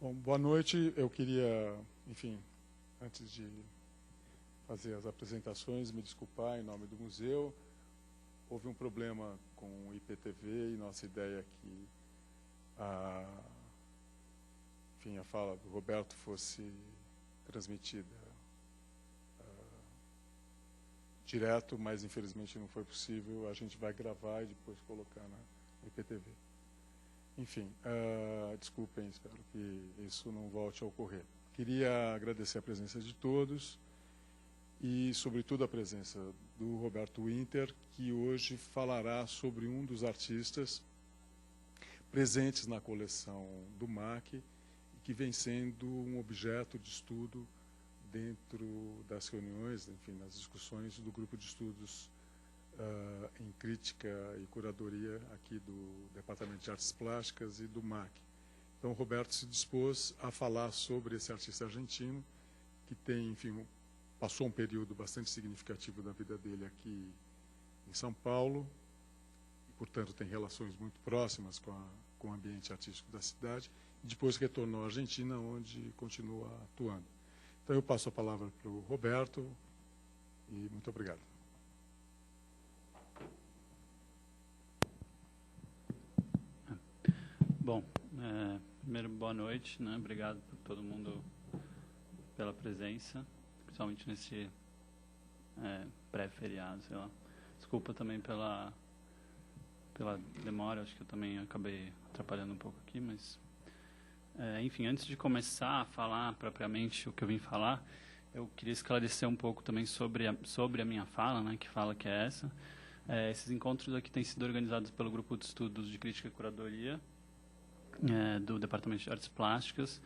Bom, boa noite. Eu queria, enfim, antes de fazer as apresentações, me desculpar em nome do museu. Houve um problema com o IPTV e nossa ideia é que a fala do Roberto fosse transmitida direto, mas infelizmente não foi possível. A gente vai gravar e depois colocar no IPTV. Enfim, desculpem, espero que isso não volte a ocorrer. Queria agradecer a presença de todos e, sobretudo, a presença do Roberto Winter, que hoje falará sobre um dos artistas presentes na coleção do MAC e que vem sendo um objeto de estudo dentro das reuniões, enfim, nas discussões do grupo de estudos em crítica e curadoria aqui do Departamento de Artes Plásticas e do MAC. Então, o Roberto se dispôs a falar sobre esse artista argentino, que tem, enfim, passou um período bastante significativo da vida dele aqui em São Paulo, e, portanto, tem relações muito próximas com o ambiente artístico da cidade, e depois retornou à Argentina, onde continua atuando. Então, eu passo a palavra para o Roberto, e muito obrigado. Bom, primeiro, boa noite, né? Obrigado por todo mundo pela presença, principalmente nesse pré-feriado, sei lá. Desculpa também pela demora, acho que eu também acabei atrapalhando um pouco aqui, mas... enfim, antes de começar a falar propriamente o que eu vim falar, eu queria esclarecer um pouco também sobre a minha fala, né? Que fala que é essa. Esses encontros aqui têm sido organizados pelo Grupo de Estudos de Crítica e Curadoria, do Departamento de Artes Plásticas,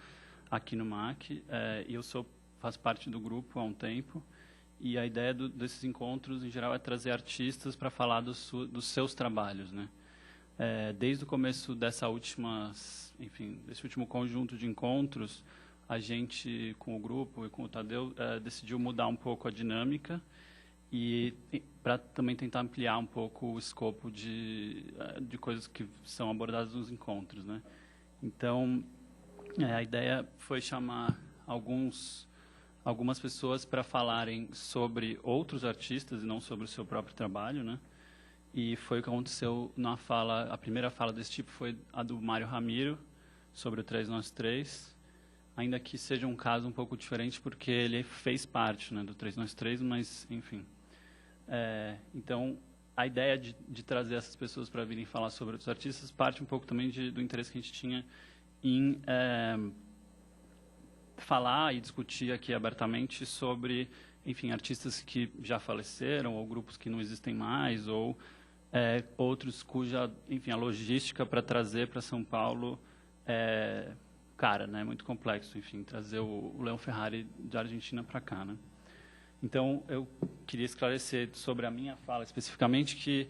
aqui no MAC, e eu faço parte do grupo há um tempo, e a ideia desses encontros, em geral, é trazer artistas para falar dos seus trabalhos, né? Desde o começo desse último conjunto de encontros, a gente, com o grupo e com o Tadeu, decidiu mudar um pouco a dinâmica e para também tentar ampliar um pouco o escopo de coisas que são abordadas nos encontros, né? Então, a ideia foi chamar algumas pessoas para falarem sobre outros artistas e não sobre o seu próprio trabalho, né? E foi o que aconteceu na fala. A primeira fala desse tipo foi a do Mário Ramiro, sobre o 3Nós3, ainda que seja um caso um pouco diferente, porque ele fez parte, né, do 3Nós3, mas, enfim. Então, a ideia de trazer essas pessoas para virem falar sobre outros artistas parte um pouco também do interesse que a gente tinha em falar e discutir aqui abertamente sobre, enfim, artistas que já faleceram, ou grupos que não existem mais, ou outros cuja, enfim, a logística para trazer para São Paulo cara, né, muito complexo, enfim, trazer o Leon Ferrari da Argentina para cá, né? Então, eu queria esclarecer sobre a minha fala especificamente que,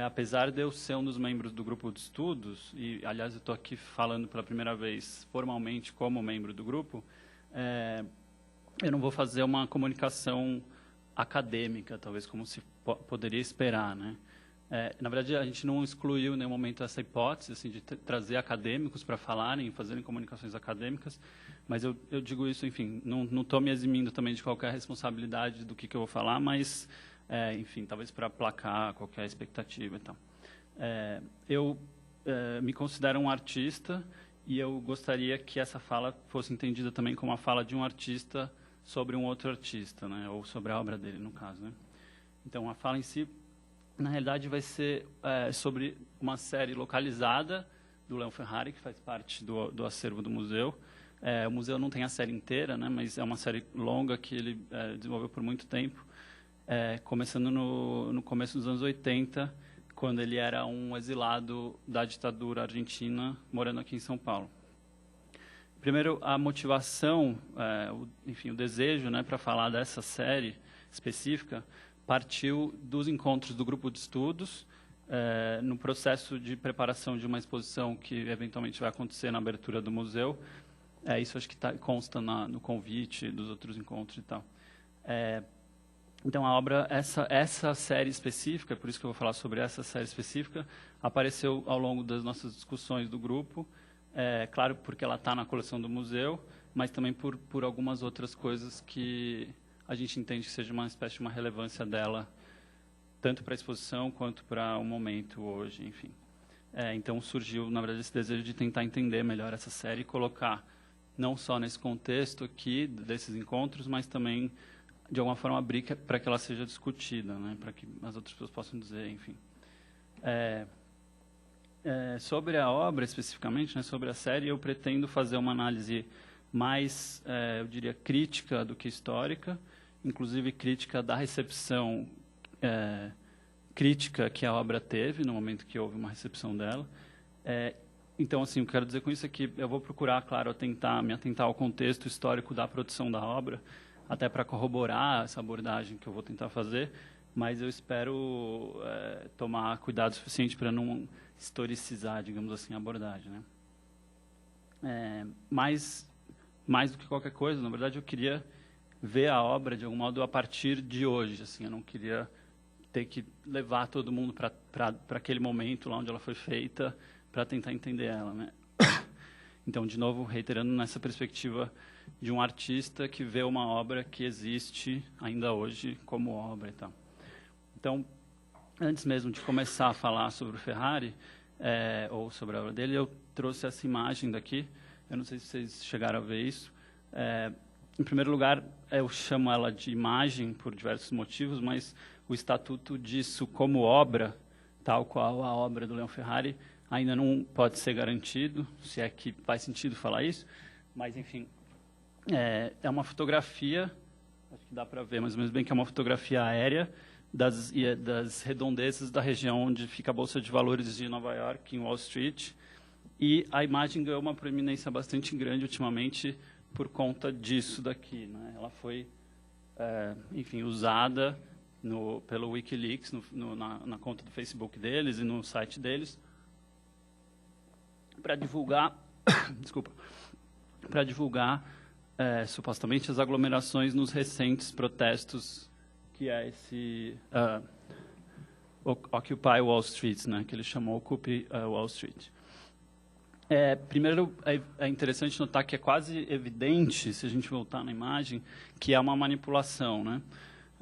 apesar de eu ser um dos membros do grupo de estudos, e, aliás, eu estou aqui falando pela primeira vez formalmente como membro do grupo, eu não vou fazer uma comunicação acadêmica, talvez, como se poderia esperar, né? Na verdade, a gente não excluiu em nenhum momento essa hipótese assim, de trazer acadêmicos para falarem e fazerem comunicações acadêmicas, mas eu digo isso, enfim, não estou me eximindo também de qualquer responsabilidade do que eu vou falar, mas, enfim, talvez para aplacar qualquer expectativa e tal. Eu me considero um artista e eu gostaria que essa fala fosse entendida também como a fala de um artista sobre um outro artista, né, ou sobre a obra dele, no caso, né? Então, a fala em si, na realidade, vai ser sobre uma série localizada do Leon Ferrari, que faz parte do acervo do museu. O museu não tem a série inteira, né, mas é uma série longa que ele desenvolveu por muito tempo, começando no começo dos anos 80, quando ele era um exilado da ditadura argentina, morando aqui em São Paulo. Primeiro, a motivação, enfim, o desejo, né, para falar dessa série específica, partiu dos encontros do grupo de estudos, no processo de preparação de uma exposição que eventualmente vai acontecer na abertura do museu. Isso acho que consta no convite dos outros encontros e tal. Então, a obra, essa série específica, por isso que eu vou falar sobre essa série específica, apareceu ao longo das nossas discussões do grupo, claro, porque ela está na coleção do museu, mas também por algumas outras coisas que a gente entende que seja uma espécie de uma relevância dela, tanto para a exposição quanto para o momento hoje, enfim. Então surgiu, na verdade, esse desejo de tentar entender melhor essa série e colocar não só nesse contexto aqui desses encontros, mas também de alguma forma abrir para que ela seja discutida, né, para que as outras pessoas possam dizer, enfim. Sobre a obra especificamente, né, sobre a série, eu pretendo fazer uma análise mais, eu diria, crítica do que histórica, inclusive crítica da recepção crítica que a obra teve no momento que houve uma recepção dela. Então, assim, o que eu quero dizer com isso é que eu vou procurar, claro, me atentar ao contexto histórico da produção da obra, até para corroborar essa abordagem que eu vou tentar fazer, mas eu espero tomar cuidado suficiente para não historicizar, digamos assim, a abordagem, né? Mais do que qualquer coisa, na verdade, eu queria ver a obra, de algum modo, a partir de hoje. Assim, eu não queria ter que levar todo mundo para aquele momento lá onde ela foi feita para tentar entender ela, né? Então, de novo, reiterando nessa perspectiva de um artista que vê uma obra que existe ainda hoje como obra e tal. Então, antes mesmo de começar a falar sobre o Ferrari, ou sobre a obra dele, eu trouxe essa imagem daqui. Eu não sei se vocês chegaram a ver isso. Em primeiro lugar, eu chamo ela de imagem por diversos motivos, mas o estatuto disso como obra, tal qual a obra do Leon Ferrari, ainda não pode ser garantido, se é que faz sentido falar isso, mas, enfim, é uma fotografia, acho que dá para ver mais ou menos bem que é uma fotografia aérea das redondezas da região onde fica a Bolsa de Valores de Nova York, em Wall Street, e a imagem ganhou uma proeminência bastante grande ultimamente por conta disso daqui, né? Ela foi, enfim, usada pelo Wikileaks, na conta do Facebook deles e no site deles, para divulgar, supostamente as aglomerações nos recentes protestos, que é esse Occupy Wall Street, né, que ele chamou Occupy Wall Street. Primeiro, é interessante notar que é quase evidente, se a gente voltar na imagem, que é uma manipulação, né?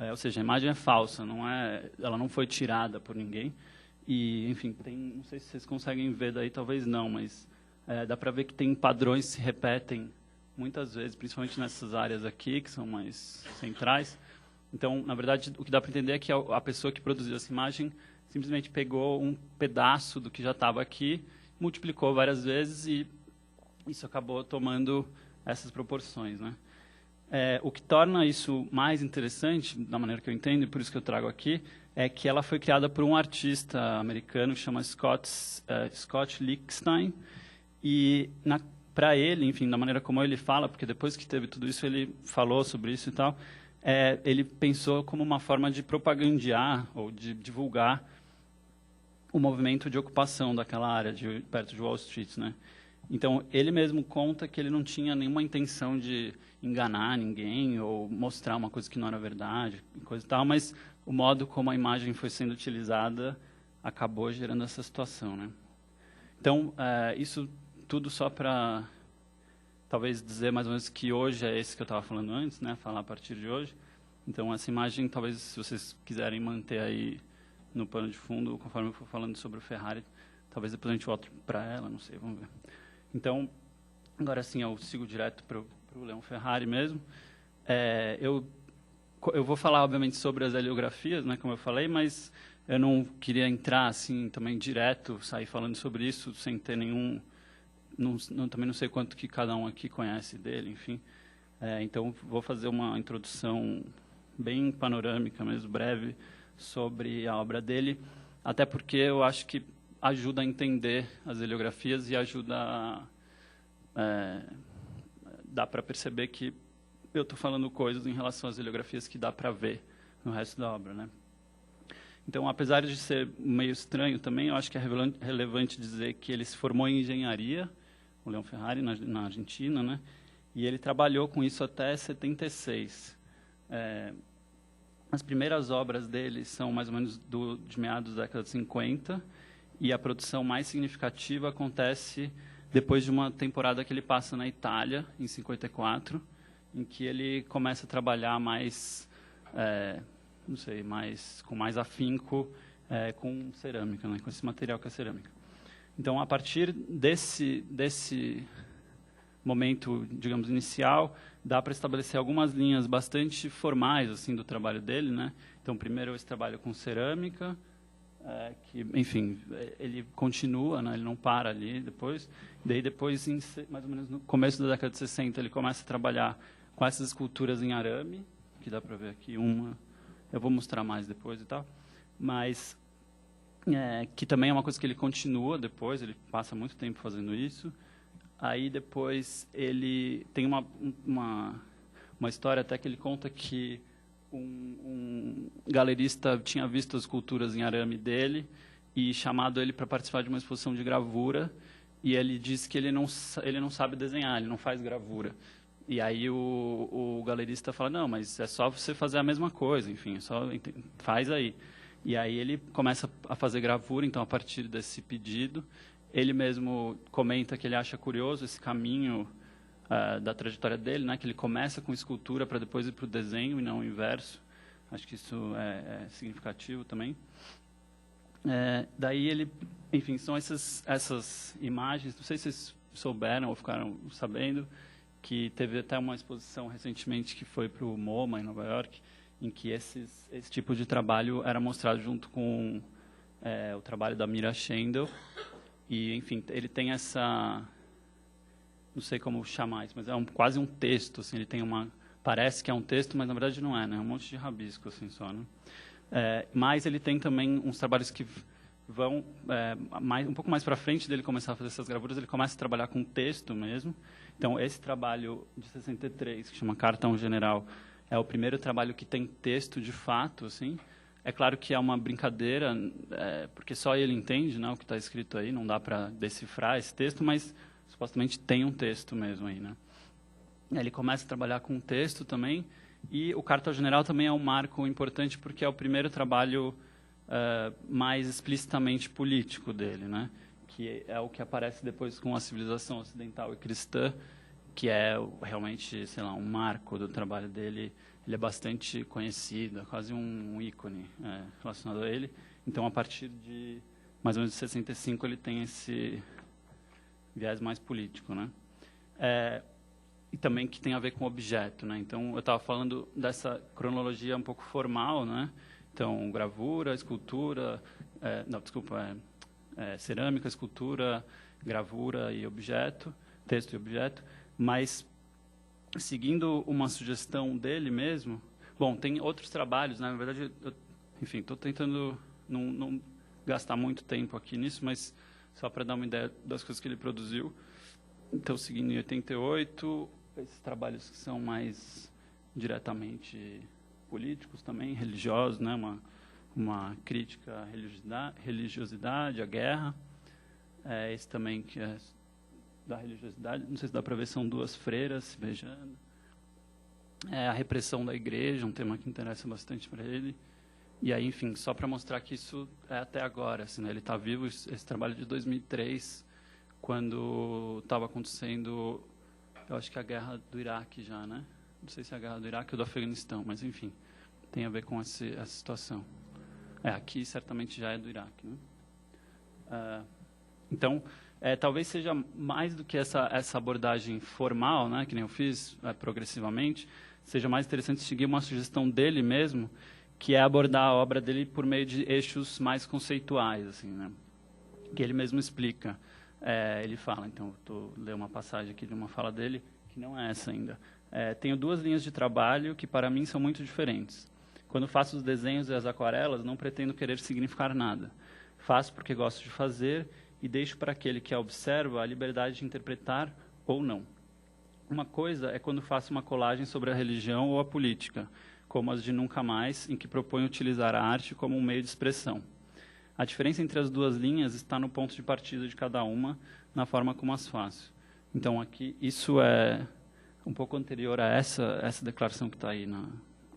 Ou seja, a imagem é falsa, ela não foi tirada por ninguém. E, enfim, não sei se vocês conseguem ver daí, talvez não, mas dá para ver que tem padrões que se repetem muitas vezes, principalmente nessas áreas aqui, que são mais centrais. Então, na verdade, o que dá para entender é que a pessoa que produziu essa imagem simplesmente pegou um pedaço do que já estava aqui, multiplicou várias vezes e isso acabou tomando essas proporções, né? O que torna isso mais interessante, da maneira que eu entendo, e por isso que eu trago aqui, é que ela foi criada por um artista americano que chama Scott Lichtenstein, e para ele, enfim, da maneira como ele fala, porque depois que teve tudo isso, ele falou sobre isso e tal, ele pensou como uma forma de propagandear ou de divulgar o movimento de ocupação daquela área perto de Wall Street, né? Então, ele mesmo conta que ele não tinha nenhuma intenção de enganar ninguém ou mostrar uma coisa que não era verdade, coisa e tal, mas o modo como a imagem foi sendo utilizada acabou gerando essa situação, né? Então, isso tudo só para talvez dizer mais ou menos que hoje é esse que eu estava falando antes, né? Falar a partir de hoje. Então, essa imagem, talvez, se vocês quiserem manter aí no pano de fundo, conforme eu for falando sobre o Ferrari, talvez depois a gente volte para ela, não sei, vamos ver. Então, agora sim, eu sigo direto para o Leon Ferrari mesmo. Eu vou falar, obviamente, sobre as heliografias, né, como eu falei, mas eu não queria entrar assim também direto, sair falando sobre isso sem ter nenhum... também não sei quanto que cada um aqui conhece dele, enfim. Então, vou fazer uma introdução bem panorâmica, mesmo breve, sobre a obra dele, até porque eu acho que ajuda a entender as heliografias e ajuda dá para perceber que eu estou falando coisas em relação às heliografias que dá para ver no resto da obra, né? Então, apesar de ser meio estranho também, eu acho que é relevante dizer que ele se formou em engenharia, o Leon Ferrari, na Argentina, né? E ele trabalhou com isso até 76. As primeiras obras dele são mais ou menos de meados da década de 50, e a produção mais significativa acontece depois de uma temporada que ele passa na Itália, em 54, em que ele começa a trabalhar mais, não sei, com mais afinco com cerâmica, né, com esse material que é cerâmica. Então, a partir desse momento, digamos, inicial, dá para estabelecer algumas linhas bastante formais assim do trabalho dele, né? Então, primeiro esse trabalho com cerâmica, que, enfim, ele continua, né? Ele não para ali depois. Daí depois, mais ou menos no começo da década de 60, ele começa a trabalhar com essas esculturas em arame, que dá para ver aqui uma, eu vou mostrar mais depois e tal, mas que também é uma coisa que ele continua depois, ele passa muito tempo fazendo isso. Aí depois ele tem uma história até que ele conta que um galerista tinha visto as esculturas em arame dele e chamado ele para participar de uma exposição de gravura, e ele disse que ele não sabe desenhar, ele não faz gravura. E aí o galerista fala, não, mas é só você fazer a mesma coisa, enfim, faz aí. E aí ele começa a fazer gravura, então a partir desse pedido, ele mesmo comenta que ele acha curioso esse caminho da trajetória dele, né, que ele começa com escultura para depois ir para o desenho e não o inverso. Acho que isso é significativo também. Daí ele, enfim, são essas imagens, não sei se vocês souberam ou ficaram sabendo, que teve até uma exposição recentemente que foi para o MoMA, em Nova York, em que esse tipo de trabalho era mostrado junto com o trabalho da Mira Schendel. E, enfim, ele tem essa, não sei como chamar isso, mas é quase um texto, assim, ele tem parece que é um texto, mas na verdade não é, né? É um monte de rabisco, assim, só, né? Mas ele tem também uns trabalhos que vão, um pouco mais para frente dele começar a fazer essas gravuras, ele começa a trabalhar com texto mesmo. Então, esse trabalho de 63, que chama Carta a um General, é o primeiro trabalho que tem texto de fato, assim. É claro que é uma brincadeira, porque só ele entende, né, o que está escrito aí, não dá para decifrar esse texto, mas supostamente tem um texto mesmo aí, né? Ele começa a trabalhar com texto também, e o Carta ao General também é um marco importante porque é o primeiro trabalho mais explicitamente político dele, né? Que é o que aparece depois com a civilização ocidental e cristã, que é realmente, sei lá, um marco do trabalho dele. Ele é bastante conhecido, é quase um ícone relacionado a ele. Então, a partir de mais ou menos de 65, ele tem esse viés mais político, né? E também que tem a ver com objeto, né? Então, eu estava falando dessa cronologia um pouco formal, né? Então, gravura, escultura, cerâmica, escultura, gravura e objeto, texto e objeto, mas seguindo uma sugestão dele mesmo, bom, tem outros trabalhos, né? Na verdade, enfim, estou tentando não gastar muito tempo aqui nisso, mas só para dar uma ideia das coisas que ele produziu. Então, seguindo em 88, esses trabalhos que são mais diretamente políticos também, religiosos, né? Uma crítica à religiosidade, à guerra. Esse também que é da religiosidade, não sei se dá para ver, são duas freiras se beijando. A repressão da igreja, um tema que interessa bastante para ele. E aí, enfim, só para mostrar que isso é até agora, assim, né? Ele está vivo, esse trabalho de 2003, quando estava acontecendo, eu acho que a guerra do Iraque já, né? Não sei se é a guerra do Iraque ou do Afeganistão, mas enfim, tem a ver com essa situação. Aqui certamente já é do Iraque, né? Então, talvez seja mais do que essa abordagem formal, né, que nem eu fiz progressivamente, seja mais interessante seguir uma sugestão dele mesmo, que é abordar a obra dele por meio de eixos mais conceituais, assim, né, que ele mesmo explica. Ele fala, então, vou ler uma passagem aqui de uma fala dele, que não é essa ainda. Tenho duas linhas de trabalho que, para mim, são muito diferentes. Quando faço os desenhos e as aquarelas, não pretendo querer significar nada. Faço porque gosto de fazer e deixo para aquele que a observa a liberdade de interpretar ou não. Uma coisa é quando faço uma colagem sobre a religião ou a política, como as de Nunca Mais, em que proponho utilizar a arte como um meio de expressão. A diferença entre as duas linhas está no ponto de partida de cada uma, na forma como as faço. Então, aqui, isso é um pouco anterior a essa declaração que está aí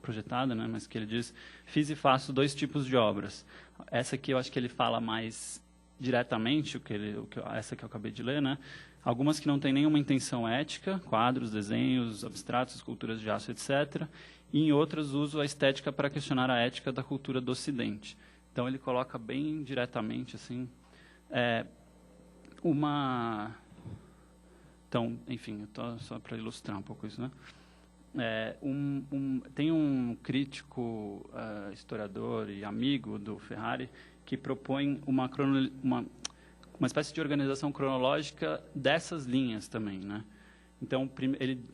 projetada, né? Mas que ele diz, fiz e faço dois tipos de obras. Essa aqui eu acho que ele fala mais diretamente, essa que eu acabei de ler, né? Algumas que não têm nenhuma intenção ética, quadros, desenhos, abstratos, esculturas de aço, etc. E em outras uso a estética para questionar a ética da cultura do Ocidente. Então ele coloca bem diretamente, assim, Então, enfim, só para ilustrar um pouco isso, né? Tem um crítico, historiador e amigo do Ferrari que propõe uma espécie de organização cronológica dessas linhas também, né? Então,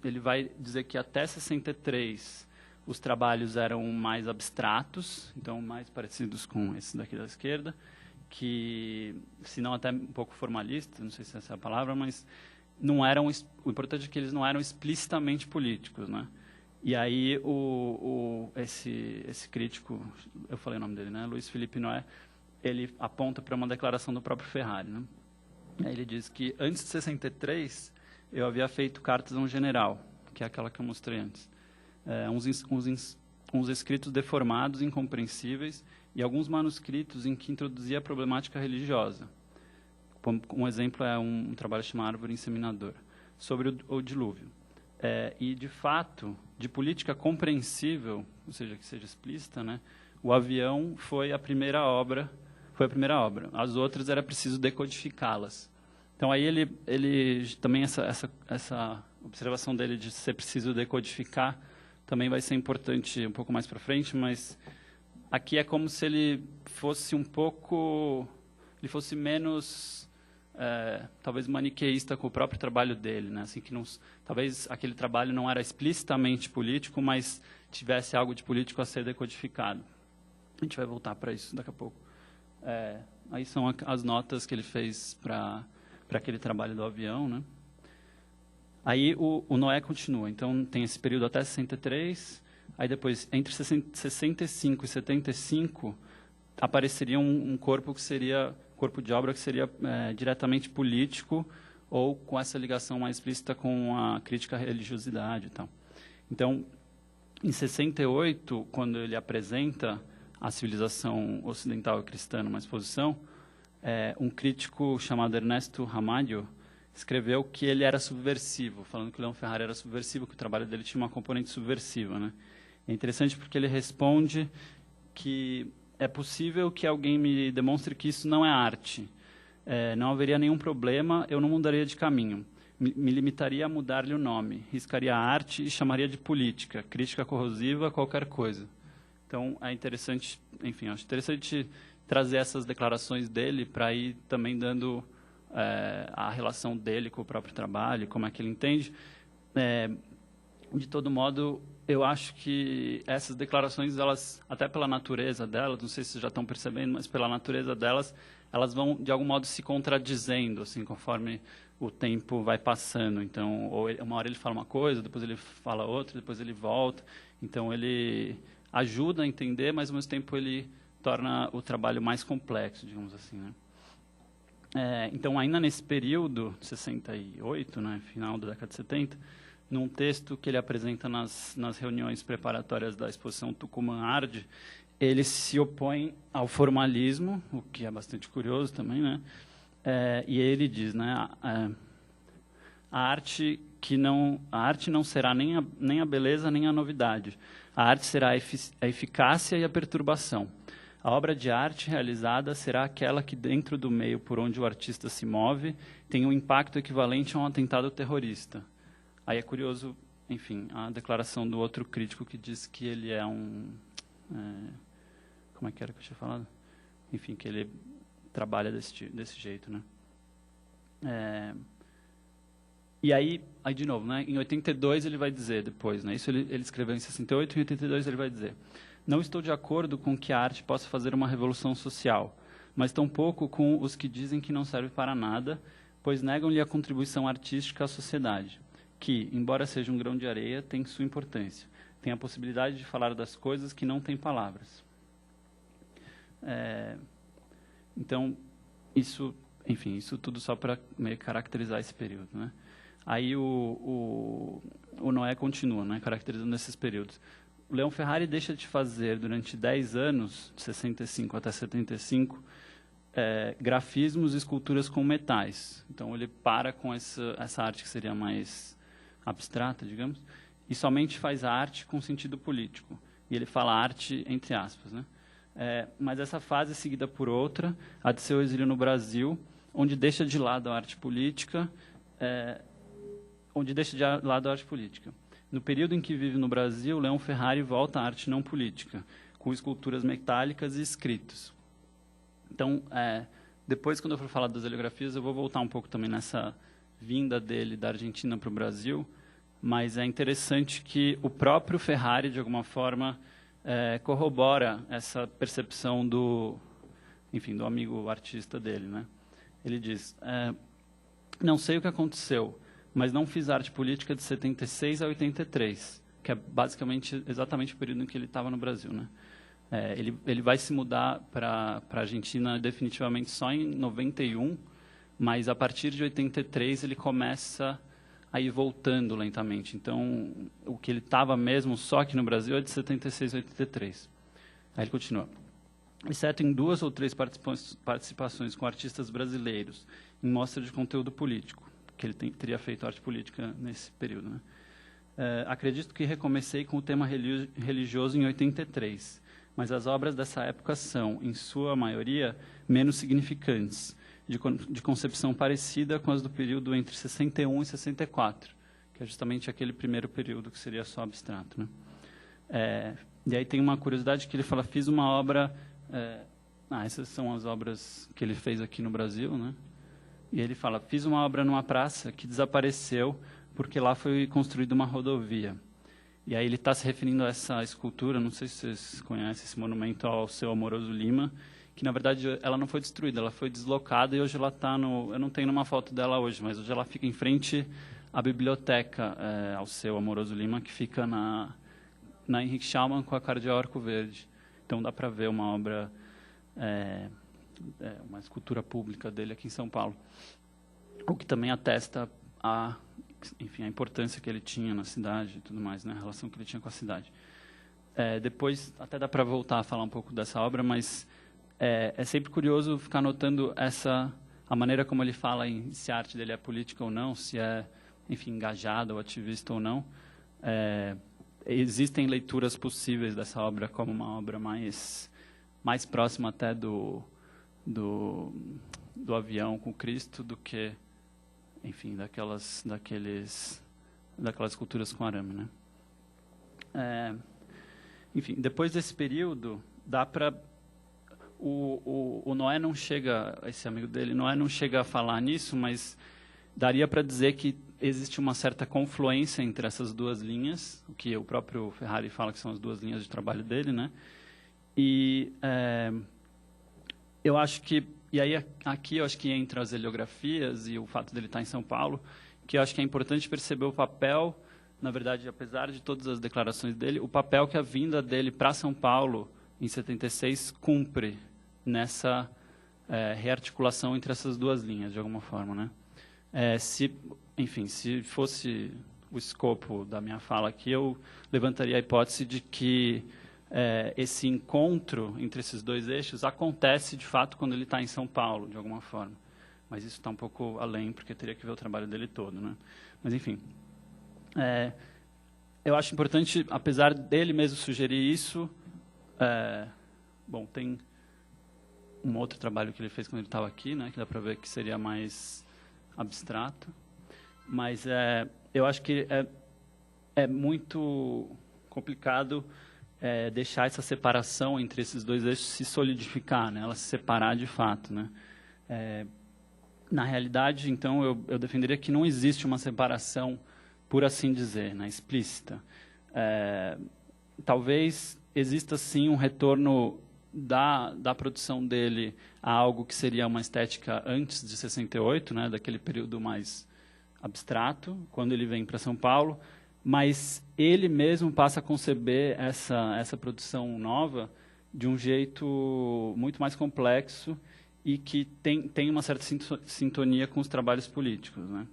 ele vai dizer que até 63 os trabalhos eram mais abstratos, então mais parecidos com esse daqui da esquerda, que, se não até um pouco formalista, não sei se essa é a palavra, mas não eram, o importante é que eles não eram explicitamente políticos, né? E aí esse crítico, eu falei o nome dele, né, Luiz Felipe Noé, ele aponta para uma declaração do próprio Ferrari, né? Aí ele diz que antes de 63 eu havia feito cartas a um general, que é aquela que eu mostrei antes, uns escritos deformados, incompreensíveis, e alguns manuscritos em que introduzia a problemática religiosa. Um exemplo é um trabalho chamado Árvore Inseminadora, sobre o dilúvio. E, de fato, de política compreensível, ou seja, que seja explícita, né, o avião foi a primeira obra. As outras era preciso decodificá-las. Então, aí ele também essa observação dele de ser preciso decodificar também vai ser importante um pouco mais para frente, mas aqui é como se ele fosse menos talvez maniqueísta com o próprio trabalho dele, né? Assim que talvez aquele trabalho não era explicitamente político, mas tivesse algo de político a ser decodificado. A gente vai voltar para isso daqui a pouco. Aí são as notas que ele fez para aquele trabalho do avião, né? Aí o Noé continua. Então tem esse período até 63. Aí depois, entre 65 e 75, apareceria um corpo de obra que seria diretamente político ou com essa ligação mais explícita com a crítica à religiosidade e tal. Então, em 68, quando ele apresenta a civilização ocidental e cristã numa exposição, um crítico chamado Ernesto Ramalho escreveu que ele era subversivo, falando que o Leon Ferrari era subversivo, que o trabalho dele tinha uma componente subversiva, né? É interessante porque ele responde que é possível que alguém me demonstre que isso não é arte. Não haveria nenhum problema, eu não mudaria de caminho. Me limitaria a mudar-lhe o nome. Riscaria a arte e chamaria de política, crítica corrosiva, qualquer coisa. Então, é interessante, enfim, acho interessante trazer essas declarações dele para ir também dando a relação dele com o próprio trabalho, como é que ele entende. De todo modo, eu acho que essas declarações, elas, até pela natureza delas, não sei se vocês já estão percebendo, mas pela natureza delas, elas vão, de algum modo, se contradizendo, assim, conforme o tempo vai passando. Então, uma hora ele fala uma coisa, depois ele fala outra, depois ele volta. Então, ele ajuda a entender, mas, ao mesmo tempo, ele torna o trabalho mais complexo, digamos assim, né? Então, ainda nesse período, 68, né, final da década de 70, num texto que ele apresenta nas reuniões preparatórias da exposição Tucumã Arte, ele se opõe ao formalismo, o que é bastante curioso também, né? E ele diz, né, a arte não será nem a beleza nem a novidade. A arte será a eficácia e a perturbação. A obra de arte realizada será aquela que, dentro do meio por onde o artista se move, tem um impacto equivalente a um atentado terrorista. Aí é curioso, enfim, a declaração do outro crítico que diz que ele é como é que era que eu tinha falado? Enfim, que ele trabalha desse jeito, né? E aí, de novo, né, em 82 ele vai dizer depois, né, isso ele escreveu em 68, em 82 ele vai dizer: não estou de acordo com que a arte possa fazer uma revolução social, mas tampouco com os que dizem que não serve para nada, pois negam-lhe a contribuição artística à sociedade, que, embora seja um grão de areia, tem sua importância. Tem a possibilidade de falar das coisas que não têm palavras. Então, isso tudo só para meio caracterizar esse período, né? Aí o Noé continua, né, caracterizando esses períodos. O Leon Ferrari deixa de fazer, durante 10 anos, de 65 até 75, grafismos e esculturas com metais. Então, ele para com essa arte que seria mais abstrata, digamos, e somente faz arte com sentido político. E ele fala arte entre aspas, né? Mas essa fase é seguida por outra, a de seu exílio no Brasil, onde deixa de lado a arte política, No período em que vive no Brasil, Leão Ferrari volta à arte não política, com esculturas metálicas e escritos. Então, depois, quando eu for falar das heliografias, eu vou voltar um pouco também nessa vinda dele da Argentina para o Brasil, mas é interessante que o próprio Ferrari, de alguma forma, corrobora essa percepção do amigo artista dele, né? Ele diz, não sei o que aconteceu, mas não fiz arte política de 76 a 83, que é basicamente exatamente o período em que ele estava no Brasil, né? Ele vai se mudar para a Argentina definitivamente só em 91, mas a partir de 83 ele começa a ir voltando lentamente. Então, o que ele estava mesmo só aqui no Brasil é de 76 a 83. Aí ele continua. Exceto em 2 ou 3 participações com artistas brasileiros, em mostra de conteúdo político, que ele teria feito arte política nesse período, né? Acredito que recomecei com o tema religioso em 83, mas as obras dessa época são, em sua maioria, menos significantes, de concepção parecida com as do período entre 61 e 64, que é justamente aquele primeiro período que seria só abstrato, né? E aí tem uma curiosidade que ele fala, fiz uma obra... essas são as obras que ele fez aqui no Brasil, né? E ele fala, fiz uma obra numa praça que desapareceu porque lá foi construída uma rodovia. E aí ele está se referindo a essa escultura, não sei se vocês conhecem esse monumento ao Seu Amoroso Lima, que na verdade ela não foi destruída, ela foi deslocada e hoje ela está no... Eu não tenho uma foto dela hoje, mas hoje ela fica em frente à biblioteca ao Seu Amoroso Lima, que fica na Henrique Schaumann com a Cardeal Arco Verde. Então dá para ver uma obra, uma escultura pública dele aqui em São Paulo. O que também atesta a importância que ele tinha na cidade e tudo mais, né? A relação que ele tinha com a cidade. Depois, até dá para voltar a falar um pouco dessa obra, mas é sempre curioso ficar notando a maneira como ele fala se a arte dele é política ou não, se é, engajada ou ativista ou não. Existem leituras possíveis dessa obra como uma obra mais próxima até do avião com Cristo do que, daquelas esculturas com arame, né? Depois desse período, dá para... O Noé não chega, esse amigo dele, Noé não chega a falar nisso, mas daria para dizer que existe uma certa confluência entre essas duas linhas, o que o próprio Ferrari fala que são as duas linhas de trabalho dele, né? E eu acho que... E aí, aqui, eu acho que entra as heliografias e o fato dele estar em São Paulo, que eu acho que é importante perceber o papel, na verdade, apesar de todas as declarações dele, o papel que a vinda dele para São Paulo, em 76, cumpre nessa rearticulação entre essas duas linhas, de alguma forma, né? Se fosse o escopo da minha fala aqui, eu levantaria a hipótese de que esse encontro entre esses dois eixos acontece, de fato, quando ele está em São Paulo, de alguma forma. Mas isso está um pouco além, porque teria que ver o trabalho dele todo, né? Mas, enfim. Eu acho importante, apesar dele mesmo sugerir isso... bom, tem um outro trabalho que ele fez quando ele estava aqui, né, que dá para ver que seria mais abstrato. Mas eu acho que é muito complicado deixar essa separação entre esses dois eixos se solidificar, né, ela se separar de fato, né? Na realidade, então, eu defenderia que não existe uma separação, por assim dizer, né, explícita. Talvez exista, sim, um retorno da produção dele a algo que seria uma estética antes de 68, né, daquele período mais abstrato, quando ele vem para São Paulo, mas ele mesmo passa a conceber essa produção nova de um jeito muito mais complexo e que tem uma certa sintonia com os trabalhos políticos, né?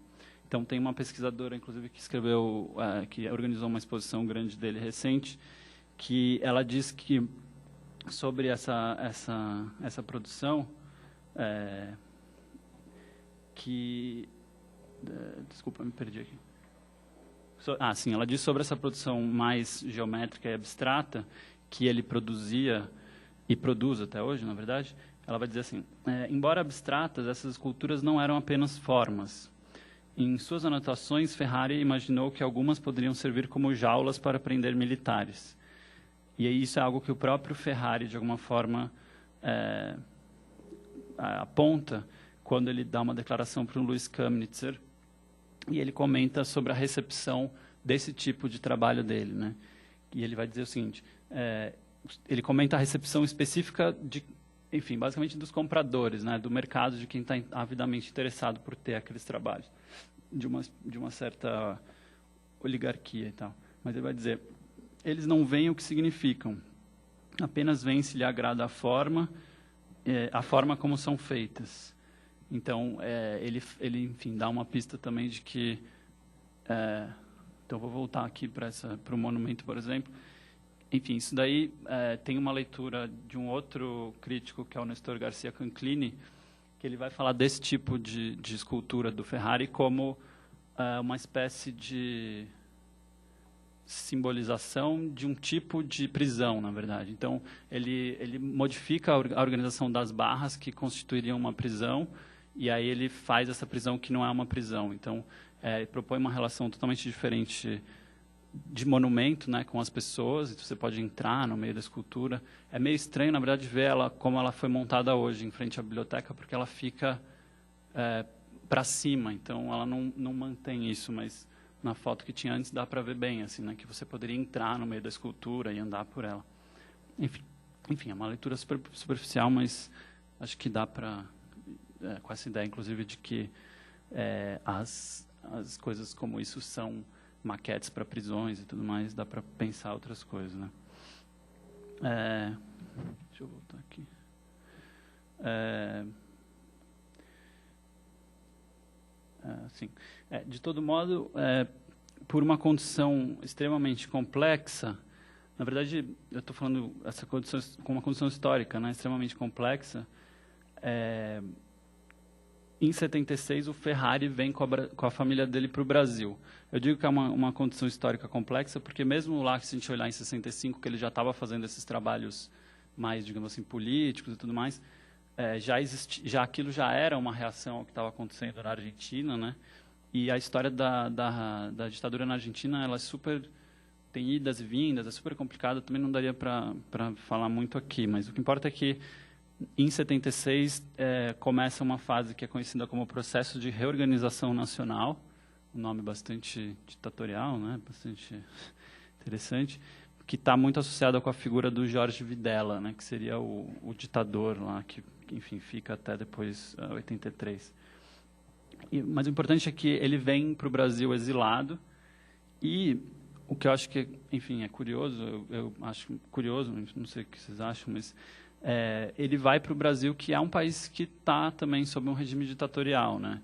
Então, tem uma pesquisadora, inclusive, que escreveu, que organizou uma exposição grande dele recente, que ela diz que, sobre essa produção, Desculpa, me perdi aqui. Sim, ela diz sobre essa produção mais geométrica e abstrata, que ele produzia e produz até hoje, na verdade. Ela vai dizer assim, embora abstratas, essas esculturas não eram apenas formas. Em suas anotações, Ferrari imaginou que algumas poderiam servir como jaulas para prender militares. E isso é algo que o próprio Ferrari, de alguma forma, aponta quando ele dá uma declaração para o Louis Kamnitzer, e ele comenta sobre a recepção desse tipo de trabalho dele, né? E ele vai dizer o seguinte, ele comenta a recepção específica enfim, basicamente dos compradores, né, do mercado, de quem está avidamente interessado por ter aqueles trabalhos, de uma certa oligarquia e tal. Mas ele vai dizer, eles não veem o que significam, apenas veem se lhe agrada a forma como são feitas. Então, ele, enfim, dá uma pista também de que... então, vou voltar aqui para o monumento, por exemplo. Enfim, isso daí tem uma leitura de um outro crítico, que é o Nestor Garcia Canclini, que ele vai falar desse tipo de escultura do Ferrari como uma espécie de simbolização de um tipo de prisão, na verdade. Então, ele modifica a organização das barras que constituiriam uma prisão, e aí ele faz essa prisão que não é uma prisão. Então, ele propõe uma relação totalmente diferente de monumento, né, com as pessoas, e você pode entrar no meio da escultura. É meio estranho, na verdade, ver ela como ela foi montada hoje, em frente à biblioteca, porque ela fica para cima, então ela não mantém isso, mas na foto que tinha antes dá para ver bem, assim, né, que você poderia entrar no meio da escultura e andar por ela. Enfim, é uma leitura superficial, mas acho que dá para, com essa ideia, inclusive, de que as coisas como isso são maquetes para prisões e tudo mais, dá para pensar outras coisas, né? Deixa eu voltar aqui. Sim. De todo modo, por uma condição extremamente complexa, na verdade, eu estou falando essa condição com uma condição histórica, né, extremamente complexa. Em 76, o Ferrari vem com a família dele para o Brasil. Eu digo que é uma condição histórica complexa, porque mesmo lá, se a gente olhar em 65, que ele já estava fazendo esses trabalhos mais, digamos assim, políticos e tudo mais, aquilo já era uma reação ao que estava acontecendo na Argentina, né? E a história da ditadura na Argentina, ela tem idas e vindas, é super complicada, também não daria para falar muito aqui, mas o que importa é que em 76, começa uma fase que é conhecida como processo de reorganização nacional, um nome bastante ditatorial, né? Bastante interessante, que está muito associado com a figura do Jorge Videla, né? Que seria o ditador lá, que, enfim, fica até depois, 83. Mas o importante é que ele vem para o Brasil exilado, e o que eu acho que, enfim, é curioso, eu acho curioso, não sei o que vocês acham, mas... ele vai para o Brasil, que é um país que está também sob um regime ditatorial, né?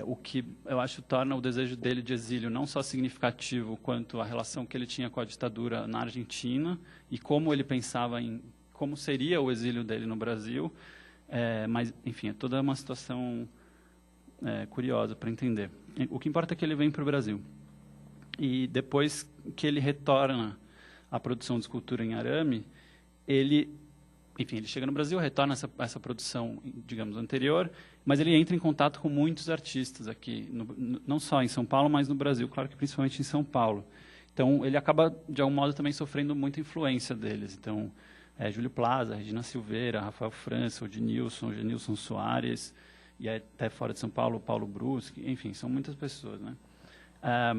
O que eu acho torna o desejo dele de exílio não só significativo quanto a relação que ele tinha com a ditadura na Argentina e como ele pensava em como seria o exílio dele no Brasil, mas, enfim, é toda uma situação curiosa para entender. O que importa é que ele vem para o Brasil. E depois que ele retorna à produção de escultura em arame, ele chega no Brasil, retorna essa produção, digamos, anterior, mas ele entra em contato com muitos artistas aqui, não só em São Paulo, mas no Brasil, claro que principalmente em São Paulo. Então, ele acaba, de algum modo, também sofrendo muita influência deles. Então, Júlio Plaza, Regina Silveira, Rafael França, Odinilson, Genilson Soares, e até fora de São Paulo, Paulo Bruschi, enfim, são muitas pessoas, né? A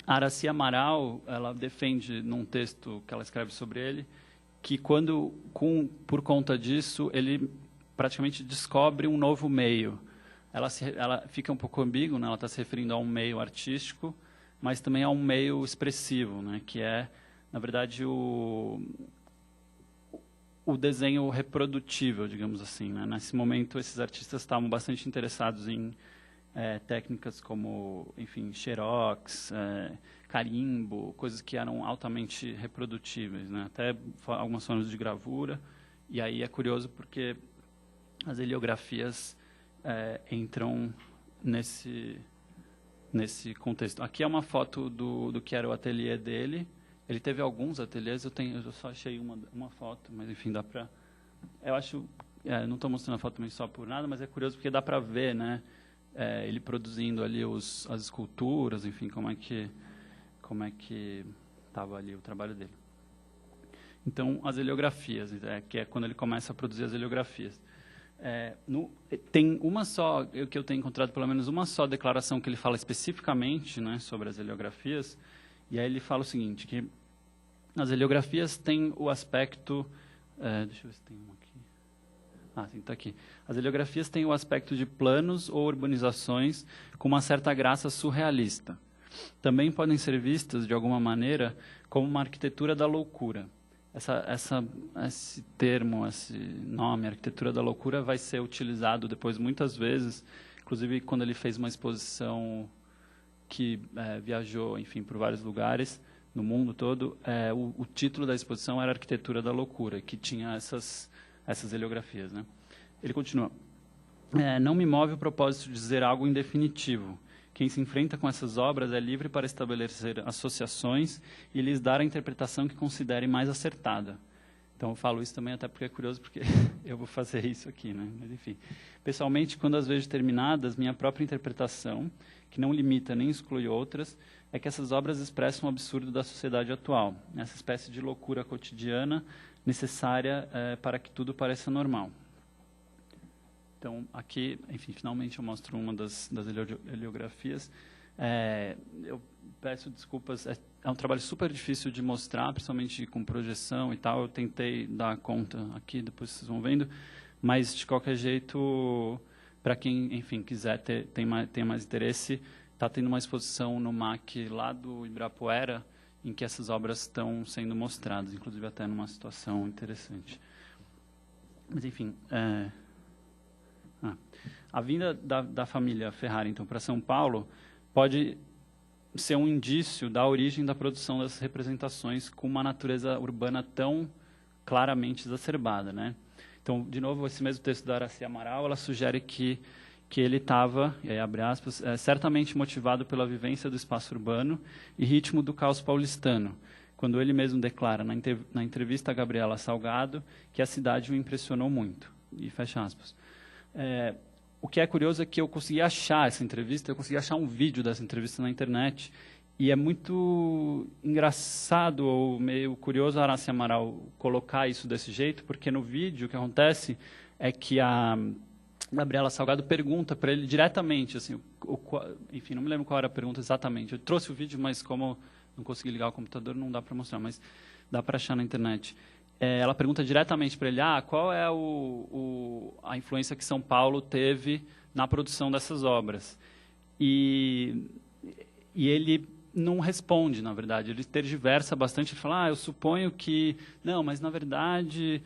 Aracy Amaral, ela defende, num texto que ela escreve sobre ele, que por conta disso, ele praticamente descobre um novo meio. Ela fica um pouco ambígua, né? Ela está se referindo a um meio artístico, mas também a um meio expressivo, né? Que é, na verdade, o desenho reprodutível, digamos assim, né? Nesse momento, esses artistas estavam bastante interessados em técnicas como, enfim, xerox, carimbo, coisas que eram altamente reprodutíveis, né? Até algumas formas de gravura. E aí é curioso porque as heliografias entram nesse contexto. Aqui é uma foto do que era o ateliê dele. Ele teve alguns ateliês, eu só achei uma foto, mas enfim, dá para... Eu acho... não estou mostrando a foto também só por nada, mas é curioso porque dá para ver, né? Ele produzindo ali as esculturas, enfim, como é que estava ali o trabalho dele. Então, as heliografias, que é quando ele começa a produzir as heliografias. Tem uma só, que eu tenho encontrado pelo menos uma só declaração que ele fala especificamente, né, sobre as heliografias, e aí ele fala o seguinte, que as heliografias têm o aspecto... deixa eu ver se tem uma aqui. Sim, está aqui. As heliografias têm o aspecto de planos ou urbanizações com uma certa graça surrealista. Também podem ser vistas, de alguma maneira, como uma arquitetura da loucura. Esse termo, esse nome, arquitetura da loucura, vai ser utilizado depois muitas vezes, inclusive quando ele fez uma exposição que viajou, enfim, por vários lugares no mundo todo, o título da exposição era Arquitetura da Loucura, que tinha essas heliografias, né? Ele continua. Não me move o propósito de dizer algo indefinitivo. Quem se enfrenta com essas obras é livre para estabelecer associações e lhes dar a interpretação que considere mais acertada. Então, eu falo isso também até porque é curioso, porque eu vou fazer isso aqui, né? Mas, enfim. Pessoalmente, quando as vejo terminadas, minha própria interpretação, que não limita nem exclui outras, é que essas obras expressam o absurdo da sociedade atual, essa espécie de loucura cotidiana necessária para que tudo pareça normal. Então, aqui, enfim, finalmente eu mostro uma das heliografias. Eu peço desculpas, é um trabalho super difícil de mostrar, principalmente com projeção e tal. Eu tentei dar conta aqui, depois vocês vão vendo. Mas, de qualquer jeito, para quem, enfim, quiser tem mais interesse, está tendo uma exposição no MAC lá do Ibirapuera, em que essas obras estão sendo mostradas, inclusive até numa situação interessante. Mas, enfim... A vinda da família Ferrari, então, para São Paulo pode ser um indício da origem da produção dessas representações com uma natureza urbana tão claramente exacerbada, né? Então, de novo, esse mesmo texto da Aracy Amaral, ela sugere que ele estava, e aí abre aspas, certamente motivado pela vivência do espaço urbano e ritmo do caos paulistano, quando ele mesmo declara na entrevista a Gabriela Salgado que a cidade o impressionou muito. E fecha aspas. O que é curioso é que eu consegui achar essa entrevista, eu consegui achar um vídeo dessa entrevista na internet, e é muito engraçado ou meio curioso a Aracy Amaral colocar isso desse jeito, porque no vídeo o que acontece é que a Gabriela Salgado pergunta para ele diretamente, assim, enfim, não me lembro qual era a pergunta exatamente. Eu trouxe o vídeo, mas como não consegui ligar o computador, não dá para mostrar, mas dá para achar na internet. Ela pergunta diretamente para ele, qual é a influência que São Paulo teve na produção dessas obras. E ele não responde, na verdade. Ele tergiversa bastante, ele fala, eu suponho que... Não, mas na verdade,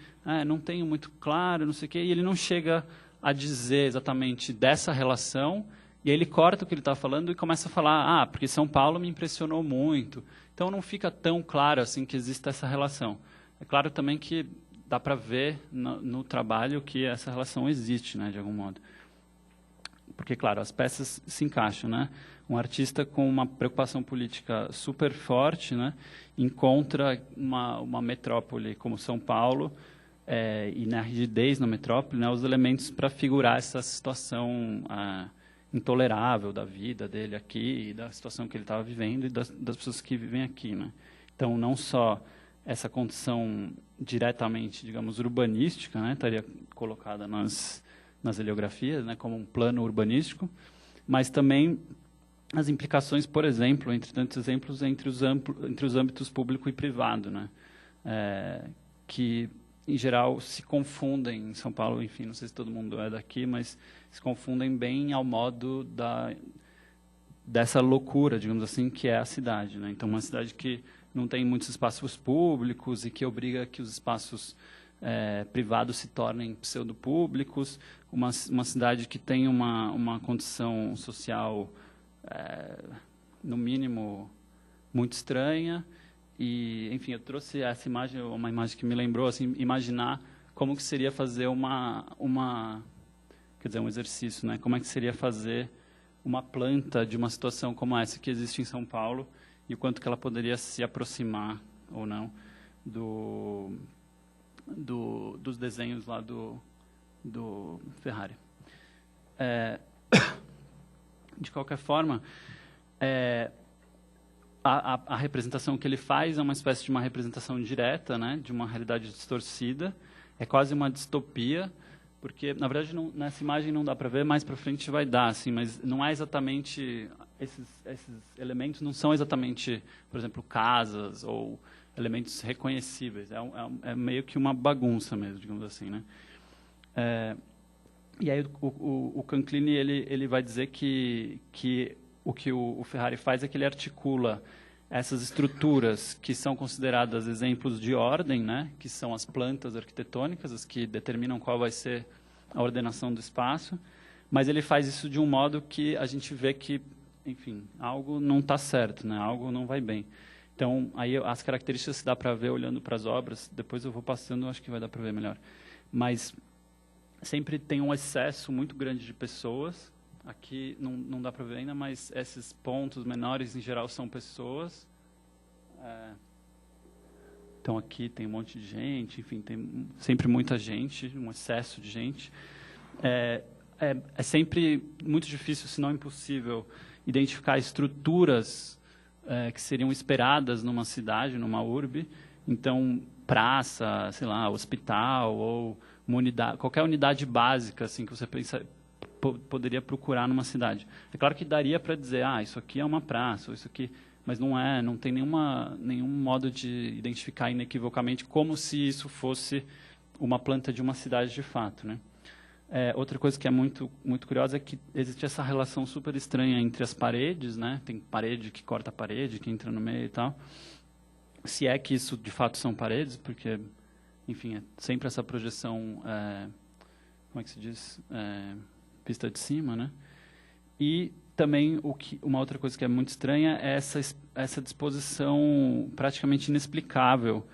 não tenho muito claro, não sei o quê. E ele não chega a dizer exatamente dessa relação, e aí ele corta o que ele está falando e começa a falar, porque São Paulo me impressionou muito. Então não fica tão claro assim que existe essa relação. É claro também que dá para ver no trabalho que essa relação existe, né, de algum modo. Porque, claro, as peças se encaixam, né? Um artista com uma preocupação política super forte, né, encontra uma metrópole como São Paulo e na rigidez na metrópole, né, os elementos para figurar essa situação intolerável da vida dele aqui e da situação que ele estava vivendo e das pessoas que vivem aqui, né? Então, não só essa condição diretamente, digamos, urbanística, né, estaria colocada nas heliografias, né, como um plano urbanístico, mas também as implicações, por exemplo, entre tantos exemplos, entre os âmbitos público e privado, né, que, em geral, se confundem em São Paulo, enfim, não sei se todo mundo é daqui, mas se confundem bem ao modo dessa loucura, digamos assim, que é a cidade, né? Então, uma cidade que não tem muitos espaços públicos e que obriga que os espaços privados se tornem pseudopúblicos, uma cidade que tem uma condição social, no mínimo, muito estranha. E, enfim, eu trouxe essa imagem, uma imagem que me lembrou, assim, imaginar como que seria fazer quer dizer, um exercício, né? Como é que seria fazer uma planta de uma situação como essa que existe em São Paulo e o quanto que ela poderia se aproximar ou não dos desenhos lá do Ferrari. De qualquer forma, a representação que ele faz é uma espécie de uma representação direta, né, de uma realidade distorcida. É quase uma distopia, porque, na verdade, nessa imagem não dá para ver, mais para frente vai dar, assim, mas não é exatamente... Esses elementos não são exatamente, por exemplo, casas ou elementos reconhecíveis. É meio que uma bagunça mesmo, digamos assim, né? E aí o Canclini ele vai dizer que o que o Ferrari faz é que ele articula essas estruturas que são consideradas exemplos de ordem, né, que são as plantas arquitetônicas, as que determinam qual vai ser a ordenação do espaço, mas ele faz isso de um modo que a gente vê que, enfim, algo não está certo, né, algo não vai bem. Então, aí as características dá para ver olhando para as obras, depois eu vou passando, acho que vai dar para ver melhor. Mas sempre tem um excesso muito grande de pessoas. Aqui não dá para ver ainda, mas esses pontos menores, em geral, são pessoas. Então, aqui tem um monte de gente, enfim, tem sempre muita gente, um excesso de gente. É sempre muito difícil, se não impossível, identificar estruturas que seriam esperadas numa cidade, numa urbe. Então, praça, sei lá, hospital ou uma unidade, qualquer unidade básica assim, que você poderia procurar numa cidade. É claro que daria para dizer, isso aqui é uma praça, ou isso aqui, mas não tem nenhum modo de identificar inequivocamente como se isso fosse uma planta de uma cidade de fato, né? Outra coisa que é muito, muito curiosa é que existe essa relação super estranha entre as paredes, né? Tem parede que corta a parede, que entra no meio e tal. Se é que isso de fato são paredes, porque, enfim, é sempre essa projeção, como é que se diz? Pista de cima, né? E também uma outra coisa que é muito estranha é essa disposição praticamente inexplicável,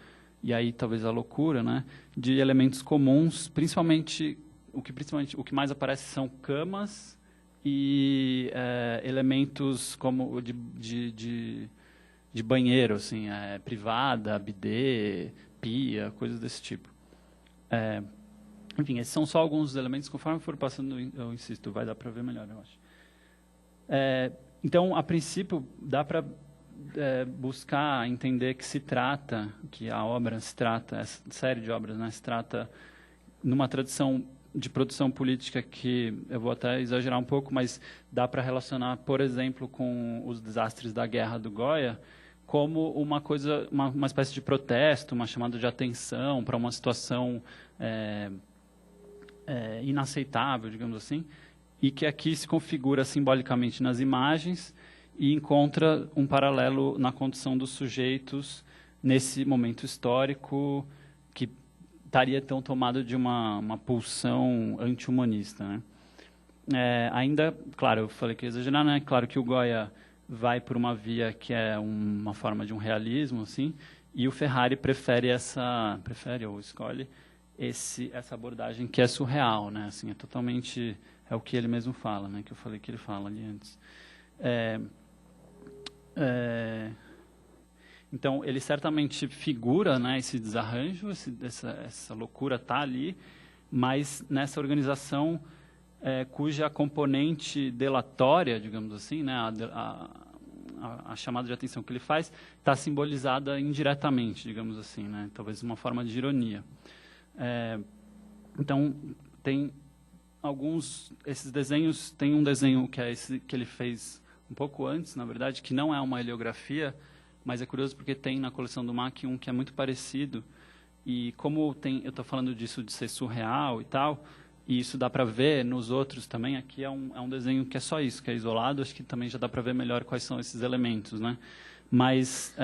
e aí talvez a loucura, né, de elementos comuns, principalmente o que mais aparece são camas e elementos como de banheiro, assim, privada, bidê, pia, coisas desse tipo. Enfim, esses são só alguns dos elementos. Conforme for passando, eu insisto, vai dar para ver melhor, eu acho. Então, a princípio, dá para buscar entender que a obra se trata, essa série de obras, né, se trata numa tradição de produção política que eu vou até exagerar um pouco, mas dá para relacionar, por exemplo, com os desastres da Guerra do Goya, como uma espécie de protesto, uma chamada de atenção para uma situação inaceitável, digamos assim, e que aqui se configura simbolicamente nas imagens e encontra um paralelo na condição dos sujeitos nesse momento histórico que estaria então tomado de uma pulsão anti-humanista, né? Ainda, claro, eu falei que ia exagerar, né? Claro que o Goya vai por uma via que é uma forma de um realismo, assim, e o Ferrari prefere ou escolhe essa abordagem que é surreal, né? Assim, é totalmente, é o que ele mesmo fala, né? Que eu falei que ele fala ali antes. Então, ele certamente figura, né, esse desarranjo, essa loucura está ali, mas nessa organização cuja componente delatória, digamos assim, né, a chamada de atenção que ele faz, está simbolizada indiretamente, digamos assim, né, talvez uma forma de ironia. Então, tem esses desenhos, tem um desenho que é esse que ele fez um pouco antes, na verdade, que não é uma heliografia, mas é curioso porque tem na coleção do MAC um que é muito parecido, e como eu estou falando disso de ser surreal e tal, e isso dá para ver nos outros também, aqui é um desenho que é só isso, que é isolado, acho que também já dá para ver melhor quais são esses elementos, né? Mas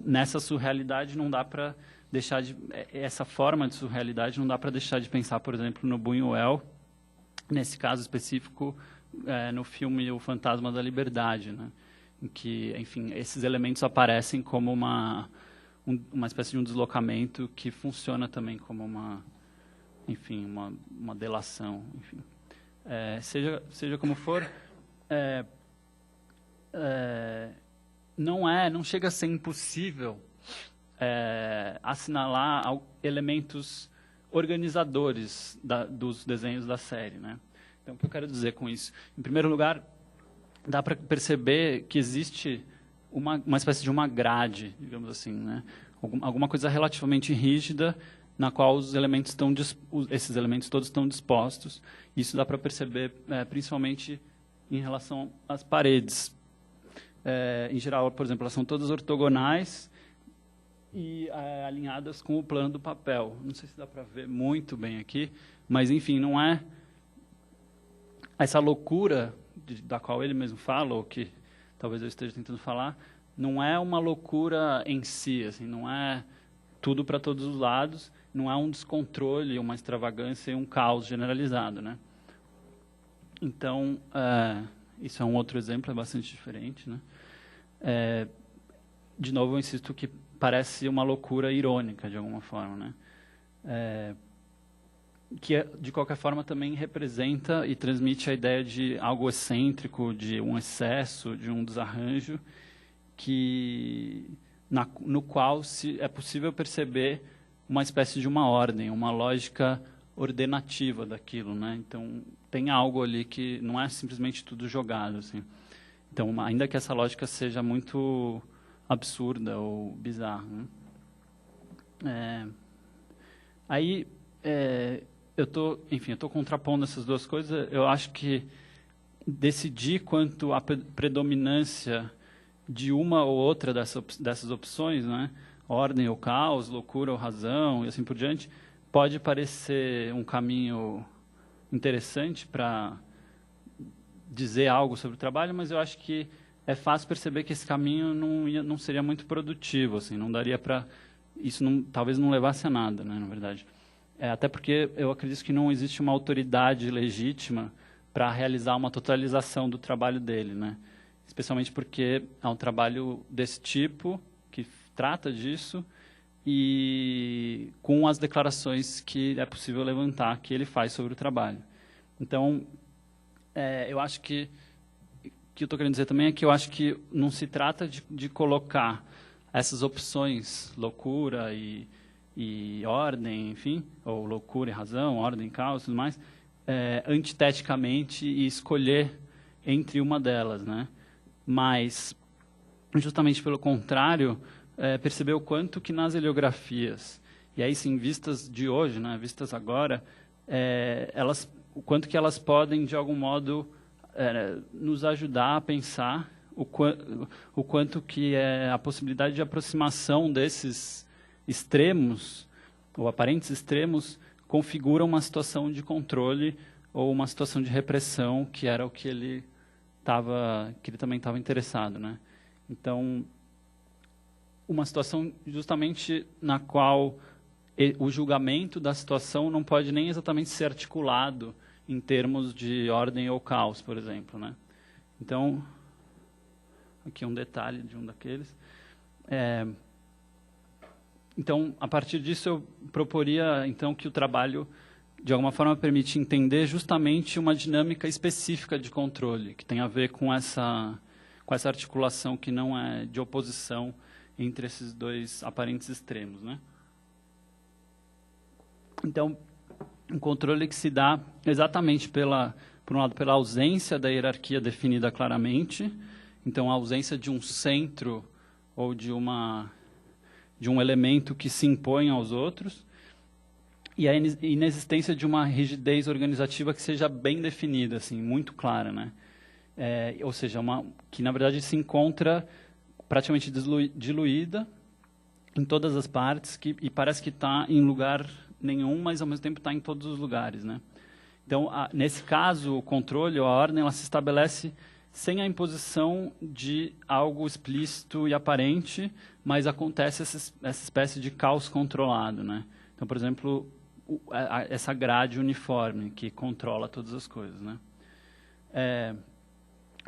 nessa surrealidade não dá para deixar essa forma de surrealidade não dá para deixar de pensar, por exemplo, no Buñuel, nesse caso específico, no filme O Fantasma da Liberdade, né? Em que, enfim, esses elementos aparecem como uma espécie de um deslocamento que funciona também como enfim, uma delação, enfim. Seja como for, não chega a ser impossível assinalar elementos organizadores dos desenhos da série, né? Então, o que eu quero dizer com isso? Em primeiro lugar, dá para perceber que existe uma espécie de uma grade, digamos assim, né? Alguma coisa relativamente rígida na qual esses elementos todos estão dispostos. Isso dá para perceber principalmente em relação às paredes. Em geral, por exemplo, elas são todas ortogonais e alinhadas com o plano do papel. Não sei se dá para ver muito bem aqui, mas, enfim, não é essa loucura da qual ele mesmo fala, ou que talvez eu esteja tentando falar, não é uma loucura em si, assim, não é tudo para todos os lados, não é um descontrole, uma extravagância e um caos generalizado, né? Então, isso é um outro exemplo, é bastante diferente, né? De novo, eu insisto que parece uma loucura irônica, de alguma forma, né? Que, de qualquer forma, também representa e transmite a ideia de algo excêntrico, de um excesso, de um desarranjo, no qual é possível perceber uma espécie de uma ordem, uma lógica ordenativa daquilo, né? Então, tem algo ali que não é simplesmente tudo jogado, assim. Então, ainda que essa lógica seja muito absurda ou bizarra, né? Eu estou contrapondo essas duas coisas. Eu acho que decidir quanto à predominância de uma ou outra dessas opções, né? Ordem ou caos, loucura ou razão, e assim por diante, pode parecer um caminho interessante para dizer algo sobre o trabalho, mas eu acho que é fácil perceber que esse caminho não seria muito produtivo, assim, não daria para... Isso talvez não levasse a nada, né, na verdade. Até porque eu acredito que não existe uma autoridade legítima para realizar uma totalização do trabalho dele, né? Especialmente porque é um trabalho desse tipo, que trata disso, e com as declarações que é possível levantar, que ele faz sobre o trabalho. Então, eu acho que o que eu estou querendo dizer também é que eu acho que não se trata de colocar essas opções, loucura e ordem, enfim, ou loucura e razão, ordem, caos e tudo mais, antiteticamente e escolher entre uma delas, né? Mas, justamente pelo contrário, perceber o quanto que nas heliografias, e aí sim, vistas de hoje, né, vistas agora, o quanto que elas podem, de algum modo, nos ajudar a pensar o quanto que a possibilidade de aproximação desses extremos, ou aparentes extremos, configura uma situação de controle ou uma situação de repressão, que era o que ele também estava interessado, né? Então, uma situação justamente na qual o julgamento da situação não pode nem exatamente ser articulado em termos de ordem ou caos, por exemplo, né? Então, aqui um detalhe de um daqueles. Então, a partir disso, eu proporia então que o trabalho, de alguma forma, permite entender justamente uma dinâmica específica de controle, que tem a ver com essa articulação que não é de oposição entre esses dois aparentes extremos, né? Então, um controle que se dá exatamente, por um lado, pela ausência da hierarquia definida claramente, então a ausência de um centro ou de um elemento que se impõe aos outros, e a inexistência de uma rigidez organizativa que seja bem definida, assim, muito clara, né? Ou seja, que na verdade se encontra praticamente diluída em todas as partes e parece que está em lugar nenhum, mas ao mesmo tempo está em todos os lugares, né? Então, nesse caso, o controle ou a ordem, ela se estabelece sem a imposição de algo explícito e aparente, mas acontece essa espécie de caos controlado, né? Então, por exemplo, essa grade uniforme que controla todas as coisas, né?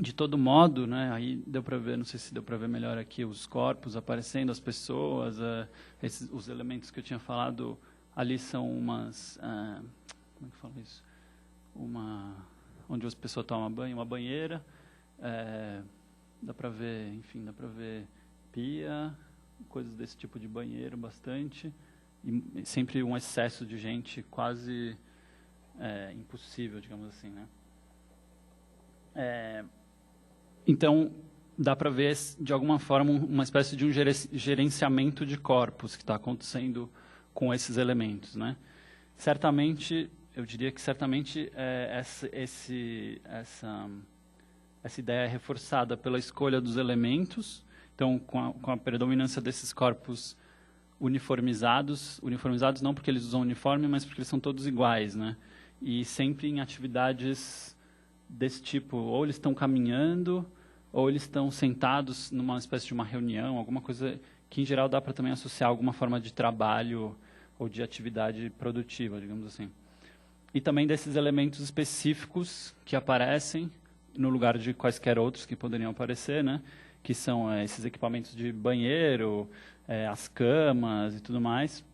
De todo modo, né, aí deu para ver, não sei se deu para ver melhor aqui, os corpos aparecendo, as pessoas, os elementos que eu tinha falado, ali são umas, como é que fala isso? Onde as pessoas tomam banho, uma banheira, dá para ver, enfim, dá para ver pia, coisas desse tipo de banheiro bastante, e sempre um excesso de gente quase impossível, digamos assim, né? Então, dá para ver, de alguma forma, uma espécie de um gerenciamento de corpos que está acontecendo com esses elementos, né? Certamente, eu diria que certamente essa ideia é reforçada pela escolha dos elementos. Então, com a predominância desses corpos uniformizados não porque eles usam uniforme, mas porque eles são todos iguais, né? E sempre em atividades desse tipo, ou eles estão caminhando, ou eles estão sentados numa espécie de uma reunião, alguma coisa que, em geral, dá para também associar alguma forma de trabalho ou de atividade produtiva, digamos assim. E também desses elementos específicos que aparecem no lugar de quaisquer outros que poderiam aparecer, né? Que são esses equipamentos de banheiro, as camas e tudo mais.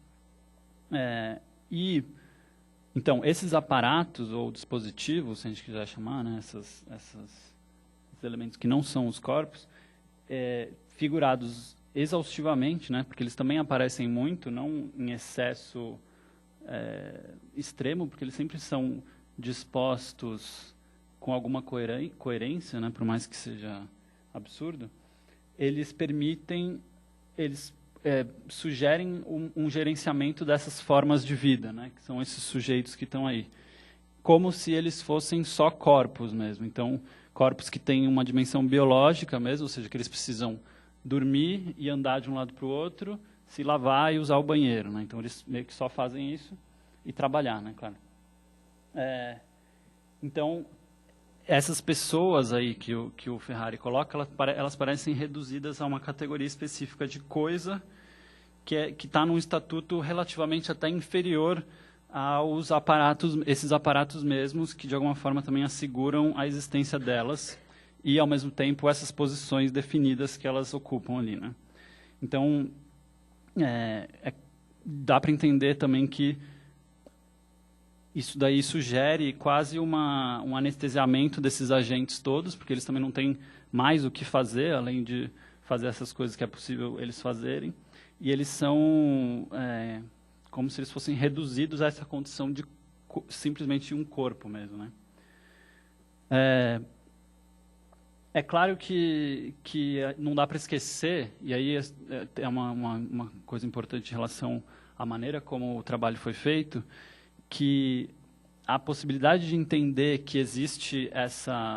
Então, esses aparatos ou dispositivos, se a gente quiser chamar, né, esses elementos que não são os corpos, figurados exaustivamente, né, porque eles também aparecem muito, não em excesso extremo, porque eles sempre são dispostos com alguma coerência, né, por mais que seja absurdo, eles sugerem um gerenciamento dessas formas de vida, né, que são esses sujeitos que estão aí, como se eles fossem só corpos mesmo. Então, corpos que têm uma dimensão biológica mesmo, ou seja, que eles precisam dormir e andar de um lado para o outro, se lavar e usar o banheiro, né? Então, eles meio que só fazem isso e trabalhar, né, claro. Então, essas pessoas aí que o Ferrari coloca, elas parecem reduzidas a uma categoria específica de coisa que está num estatuto relativamente até inferior aos aparatos, esses aparatos mesmos, que de alguma forma também asseguram a existência delas e, ao mesmo tempo, essas posições definidas que elas ocupam ali, né? Então, dá para entender também que isso daí sugere quase um anestesiamento desses agentes todos, porque eles também não têm mais o que fazer, além de fazer essas coisas que é possível eles fazerem. E eles são como se eles fossem reduzidos a essa condição de simplesmente um corpo mesmo, né? É claro que não dá para esquecer, e aí é uma coisa importante em relação à maneira como o trabalho foi feito, que a possibilidade de entender que existe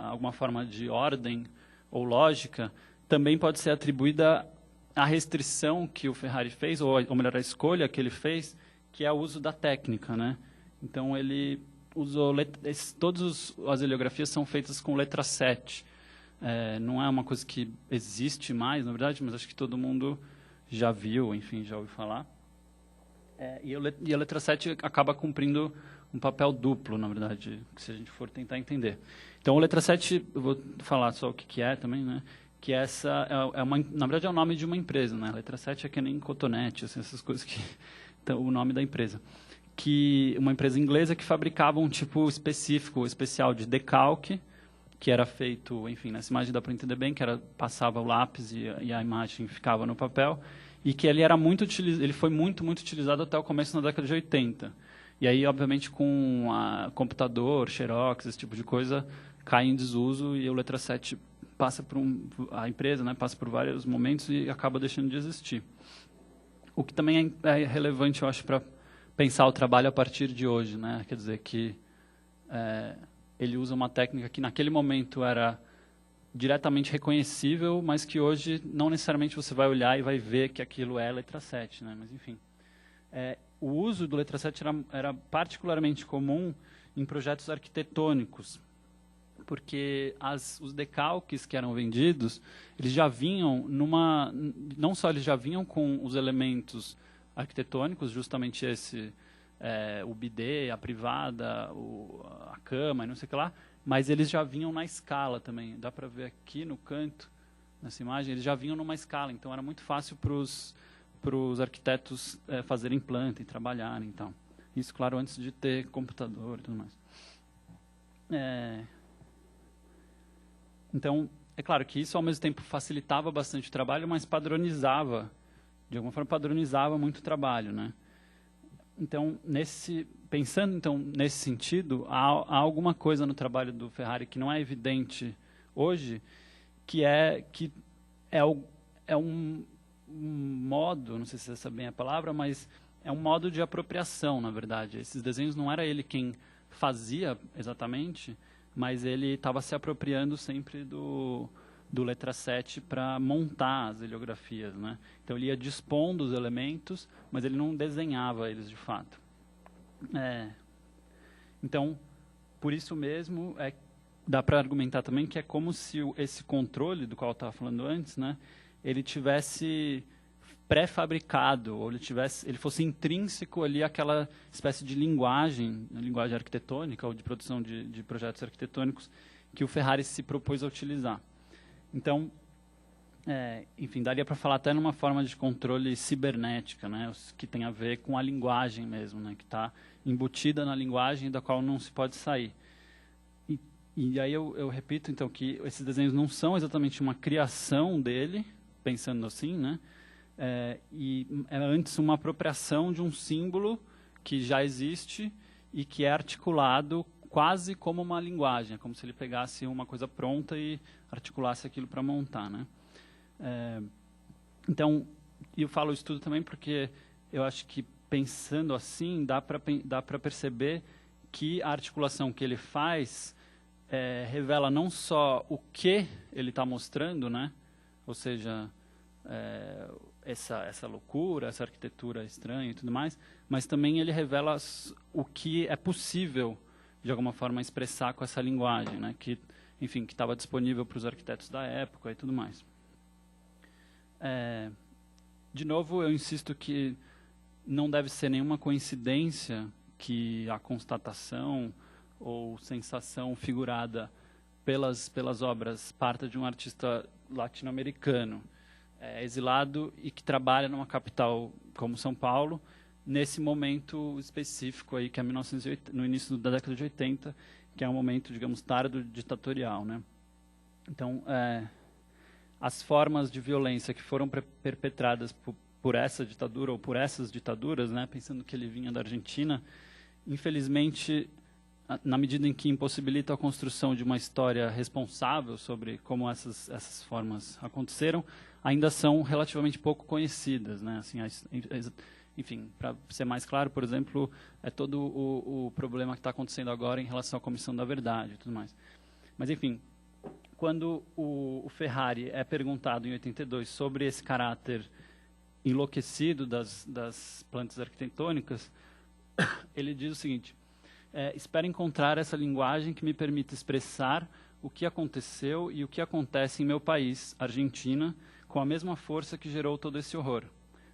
alguma forma de ordem ou lógica também pode ser atribuída à restrição que o Ferrari fez, ou melhor, a escolha que ele fez, que é o uso da técnica, né? Então, ele usou... Todas as heliografias são feitas com letra 7. Não é uma coisa que existe mais, na verdade, mas acho que todo mundo já viu, enfim, já ouviu falar. E a letra 7 acaba cumprindo um papel duplo, na verdade, se a gente for tentar entender. Então, a letra 7, eu vou falar só o que é também, né? Que essa na verdade, é o nome de uma empresa, né? A letra 7 é que nem cotonete, assim, essas coisas que... Então, o nome da empresa. Uma empresa inglesa que fabricava um tipo especial de decalque, que era feito, enfim, nessa imagem dá para entender bem, que passava o lápis e a imagem ficava no papel, e que ele foi muito utilizado até o começo da década de 80. E aí, obviamente, com computador, xerox, esse tipo de coisa, cai em desuso e o letra 7 passa a empresa, né, passa por vários momentos e acaba deixando de existir. O que também é relevante, eu acho, para pensar o trabalho a partir de hoje, né? Quer dizer que ele usa uma técnica que naquele momento era diretamente reconhecível, mas que hoje não necessariamente você vai olhar e vai ver que aquilo é letra 7, né? Mas, enfim. O uso do letra 7 era particularmente comum em projetos arquitetônicos, porque os decalques que eram vendidos, eles já vinham não só eles já vinham com os elementos arquitetônicos, justamente o bidê, a privada, a cama e não sei o que lá, mas eles já vinham na escala também. Dá para ver aqui no canto, nessa imagem, eles já vinham numa escala, então era muito fácil para os arquitetos fazerem planta e trabalharem e tal. Isso, claro, antes de ter computador e tudo mais. Então, é claro que isso, ao mesmo tempo, facilitava bastante o trabalho, mas padronizava, de alguma forma, padronizava muito o trabalho, né? Então, pensando então, nesse sentido, há alguma coisa no trabalho do Ferrari que não é evidente hoje, que é um modo, não sei se essa é bem a palavra, mas é um modo de apropriação, na verdade. Esses desenhos não era ele quem fazia exatamente, mas ele estava se apropriando sempre do letra 7 para montar as heliografias, né? Então ele ia dispondo os elementos, mas ele não desenhava eles de fato. Então, por isso mesmo, dá para argumentar também que é como se esse controle do qual eu estava falando antes, né, ele tivesse pré-fabricado, ou ele fosse intrínseco ali àquela espécie de linguagem arquitetônica ou de produção de projetos arquitetônicos que o Ferrari se propôs a utilizar. Então, enfim, daria para falar até numa forma de controle cibernética, né, que tem a ver com a linguagem mesmo, né, que está embutida na linguagem da qual não se pode sair. E aí eu repito, então, que esses desenhos não são exatamente uma criação dele, pensando assim, né, e é antes uma apropriação de um símbolo que já existe e que é articulado quase como uma linguagem, é como se ele pegasse uma coisa pronta e articulasse aquilo para montar, né? Então, eu falo isso tudo também porque eu acho que pensando assim dá para perceber que a articulação que ele faz revela não só o que ele está mostrando, né? Ou seja, essa loucura, essa arquitetura estranha e tudo mais, mas também ele revela o que é possível, de alguma forma, expressar com essa linguagem, né? Que, enfim, que estava disponível para os arquitetos da época e tudo mais. De novo, eu insisto que não deve ser nenhuma coincidência que a constatação ou sensação figurada pelas obras parta de um artista latino-americano, exilado e que trabalha numa capital como São Paulo, nesse momento específico aí, que é 1980, no início da década de 80, que é um momento, digamos, tardo ditatorial, né? Então, as formas de violência que foram perpetradas por essa ditadura ou por essas ditaduras, né, pensando que ele vinha da Argentina, infelizmente, na medida em que impossibilita a construção de uma história responsável sobre como essas formas aconteceram, ainda são relativamente pouco conhecidas, né? Assim, enfim, para ser mais claro, por exemplo, é todo o problema que está acontecendo agora em relação à Comissão da Verdade e tudo mais. Mas, enfim, quando o Ferrari é perguntado em 82 sobre esse caráter enlouquecido das plantas arquitetônicas, ele diz o seguinte: espero encontrar essa linguagem que me permita expressar o que aconteceu e o que acontece em meu país, Argentina, com a mesma força que gerou todo esse horror.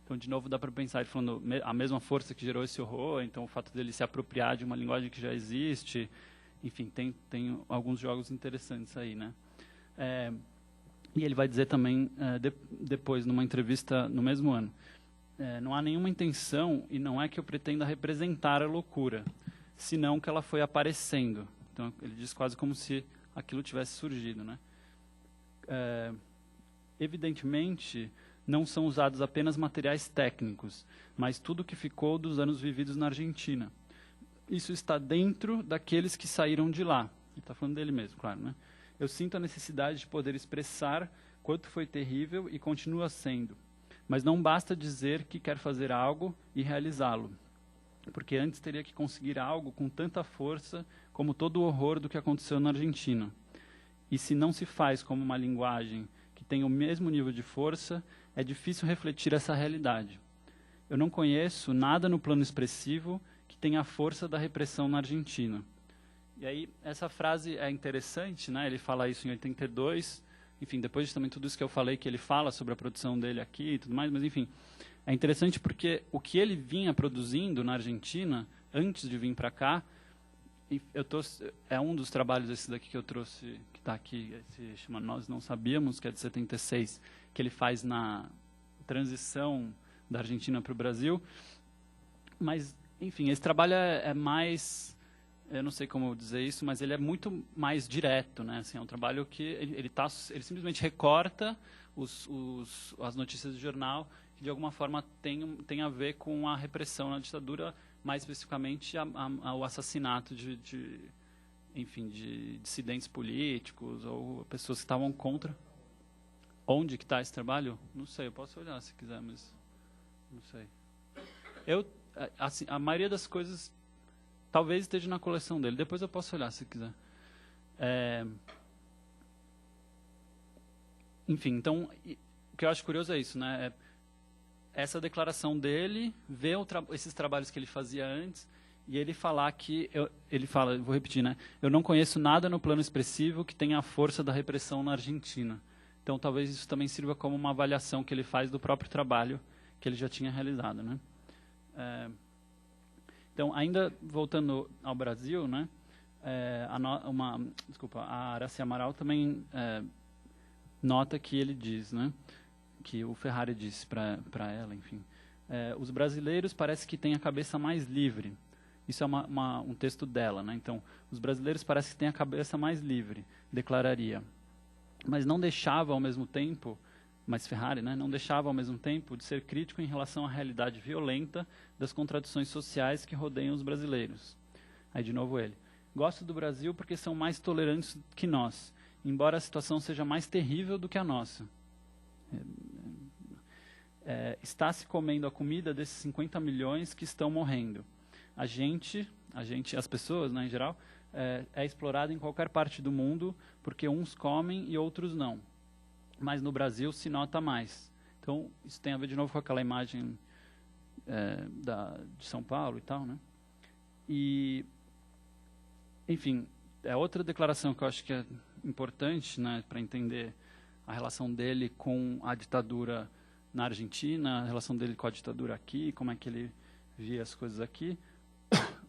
Então, de novo, dá para pensar ele falando a mesma força que gerou esse horror, então o fato dele se apropriar de uma linguagem que já existe, enfim, tem alguns jogos interessantes aí, né? E ele vai dizer também, depois, numa entrevista no mesmo ano, não há nenhuma intenção e não é que eu pretenda representar a loucura, senão que ela foi aparecendo. Então, ele diz quase como se aquilo tivesse surgido, né? Evidentemente, não são usados apenas materiais técnicos, mas tudo que ficou dos anos vividos na Argentina. Isso está dentro daqueles que saíram de lá. Ele está falando dele mesmo, claro, né? Eu sinto a necessidade de poder expressar quanto foi terrível e continua sendo. Mas não basta dizer que quer fazer algo e realizá-lo, porque antes teria que conseguir algo com tanta força como todo o horror do que aconteceu na Argentina. E se não se faz como uma linguagem que tem o mesmo nível de força, é difícil refletir essa realidade. Eu não conheço nada no plano expressivo que tenha a força da repressão na Argentina. E aí, essa frase é interessante, né? Ele fala isso em 82, enfim, depois de também tudo isso que eu falei, que ele fala sobre a produção dele aqui e tudo mais, mas enfim, é interessante porque o que ele vinha produzindo na Argentina, antes de vir para cá, é um dos trabalhos esse daqui que eu trouxe, que está aqui, se chama Nós Não Sabíamos, que é de 76, que ele faz na transição da Argentina para o Brasil. Mas, enfim, esse trabalho é mais, eu não sei como dizer isso, mas ele é muito mais direto, né? Assim, é um trabalho que ele simplesmente recorta as notícias do jornal, que de alguma forma tem a ver com a repressão na ditadura, mais especificamente ao assassinato enfim, de dissidentes políticos ou pessoas que estavam contra. Onde que está esse trabalho? Não sei, eu posso olhar se quiser, mas não sei. Assim, a maioria das coisas talvez esteja na coleção dele. Depois eu posso olhar se quiser. Enfim, então, o que eu acho curioso é isso, né? Essa declaração dele, ver esses trabalhos que ele fazia antes, e ele falar que, ele fala, vou repetir, né? Eu não conheço nada no plano expressivo que tenha a força da repressão na Argentina. Então, talvez isso também sirva como uma avaliação que ele faz do próprio trabalho que ele já tinha realizado, né? Então, ainda voltando ao Brasil, né? A Aracy Amaral também nota que ele diz, né? Que o Ferrari disse para ela, enfim. Os brasileiros parece que têm a cabeça mais livre. Isso é um texto dela, né? Então, os brasileiros parece que têm a cabeça mais livre, declararia. Mas não deixava ao mesmo tempo, mas Ferrari, né, não deixava ao mesmo tempo de ser crítico em relação à realidade violenta das contradições sociais que rodeiam os brasileiros. Aí de novo ele. Gosto do Brasil porque são mais tolerantes que nós, embora a situação seja mais terrível do que a nossa. Está se comendo a comida desses 50 milhões que estão morrendo. As pessoas, né, em geral, é explorado em qualquer parte do mundo, porque uns comem e outros não. Mas no Brasil se nota mais. Então, isso tem a ver de novo com aquela imagem de São Paulo e tal, né? E, enfim, outra declaração que eu acho que é importante, né, para entender a relação dele com a ditadura na Argentina, a relação dele com a ditadura aqui, como é que ele via as coisas aqui.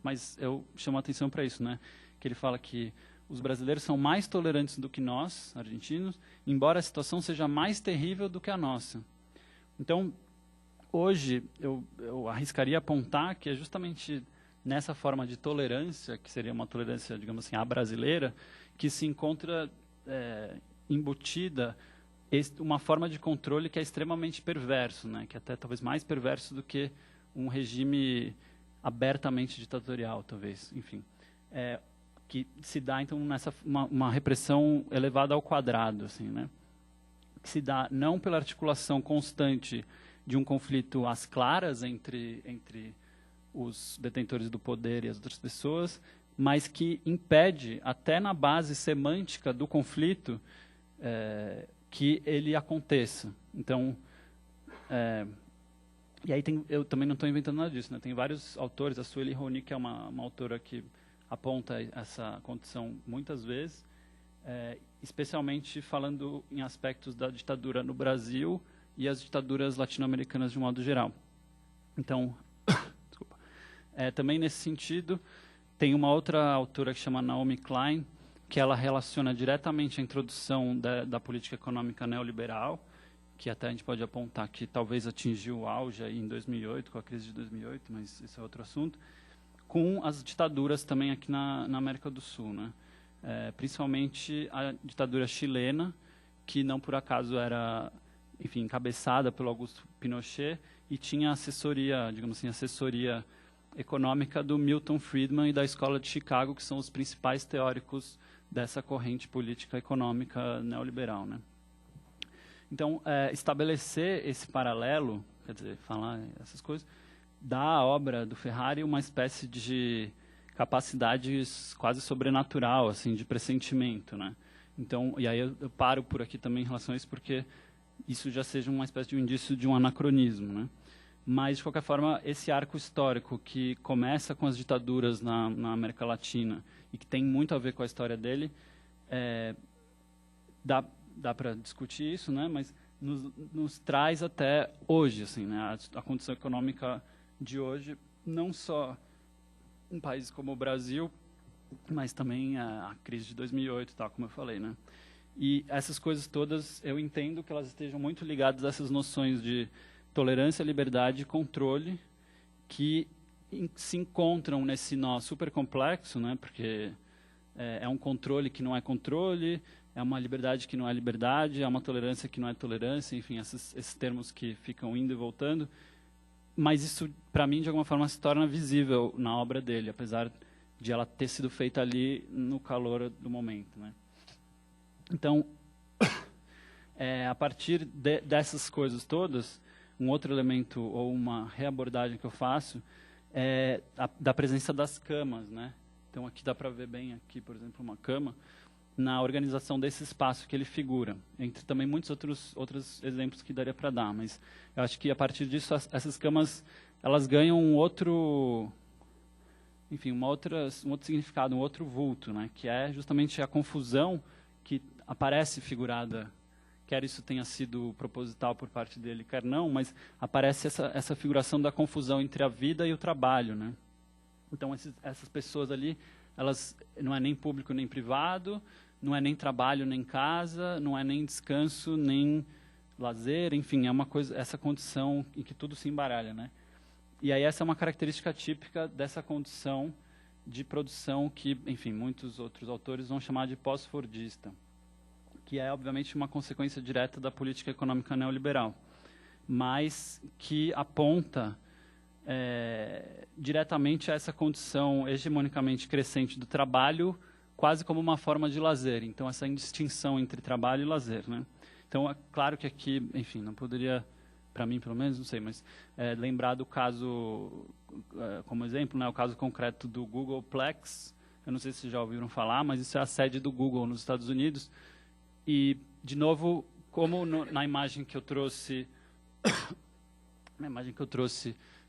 Mas eu chamo a atenção para isso, né? Que ele fala que os brasileiros são mais tolerantes do que nós, argentinos, embora a situação seja mais terrível do que a nossa. Então, hoje, eu arriscaria apontar que é justamente nessa forma de tolerância, que seria uma tolerância, digamos assim, à brasileira, que se encontra embutida uma forma de controle que é extremamente perverso, né? Que é até talvez mais perverso do que um regime abertamente ditatorial, talvez, enfim. Que se dá, então, uma repressão elevada ao quadrado, assim, né? Que se dá não pela articulação constante de um conflito às claras entre os detentores do poder e as outras pessoas, mas que impede, até na base semântica do conflito, que ele aconteça. Então, e aí eu também não estou inventando nada disso, né? Tem vários autores, a Sueli Roni, que é uma autora que aponta essa condição muitas vezes, especialmente falando em aspectos da ditadura no Brasil e as ditaduras latino-americanas de um modo geral. Então, desculpa. Também nesse sentido, tem uma outra autora que chama Naomi Klein, que ela relaciona diretamente a introdução da política econômica neoliberal, que até a gente pode apontar que talvez atingiu o auge aí em 2008, com a crise de 2008, mas isso é outro assunto, com as ditaduras também aqui na América do Sul, né? Principalmente a ditadura chilena, que não por acaso era, enfim, encabeçada pelo Augusto Pinochet e tinha assessoria, digamos assim, assessoria econômica do Milton Friedman e da Escola de Chicago, que são os principais teóricos dessa corrente política econômica neoliberal, né? Então, estabelecer esse paralelo, quer dizer, falar essas coisas, dá à obra do Ferrari uma espécie de capacidade quase sobrenatural, assim, de pressentimento, né? Então, e aí eu paro por aqui também em relação a isso, porque isso já seja uma espécie de um indício de um anacronismo, né? Mas, de qualquer forma, esse arco histórico que começa com as ditaduras na América Latina e que tem muito a ver com a história dele, dá para discutir isso, né? Mas nos traz até hoje, assim, né? A condição econômica de hoje, não só em países como o Brasil, mas também a crise de 2008, tal, como eu falei, né? E essas coisas todas, eu entendo que elas estejam muito ligadas a essas noções de tolerância, liberdade e controle que se encontram nesse nó super complexo, né? Porque é um controle que não é controle, é uma liberdade que não é liberdade, é uma tolerância que não é tolerância, enfim, esses termos que ficam indo e voltando. Mas isso, para mim, de alguma forma, se torna visível na obra dele, apesar de ela ter sido feita ali no calor do momento, né? Então, a partir dessas coisas todas, um outro elemento ou uma reabordagem que eu faço é da presença das camas, né? Então, aqui dá para ver bem, aqui, por exemplo, uma cama, na organização desse espaço que ele figura, entre também muitos outros exemplos que daria para dar, mas eu acho que a partir disso essas camas elas ganham um outro, enfim, um outro significado, um outro vulto, né, que é justamente a confusão que aparece figurada, quer isso tenha sido proposital por parte dele, quer não, mas aparece essa figuração da confusão entre a vida e o trabalho, né? Então essas pessoas ali, elas não é nem público nem privado, não é nem trabalho nem casa, não é nem descanso nem lazer, enfim, é uma coisa, essa condição em que tudo se embaralha, né? E aí essa é uma característica típica dessa condição de produção que, enfim, muitos outros autores vão chamar de pós-fordista, que é obviamente uma consequência direta da política econômica neoliberal, mas que aponta diretamente a essa condição hegemonicamente crescente do trabalho, quase como uma forma de lazer. Então, essa indistinção entre trabalho e lazer, né? Então, é claro que aqui, enfim, não poderia, para mim, pelo menos, não sei, mas lembrar do caso, como exemplo, né, o caso concreto do Googleplex. Eu não sei se vocês já ouviram falar, mas isso é a sede do Google nos Estados Unidos. E, de novo, como na imagem que eu trouxe,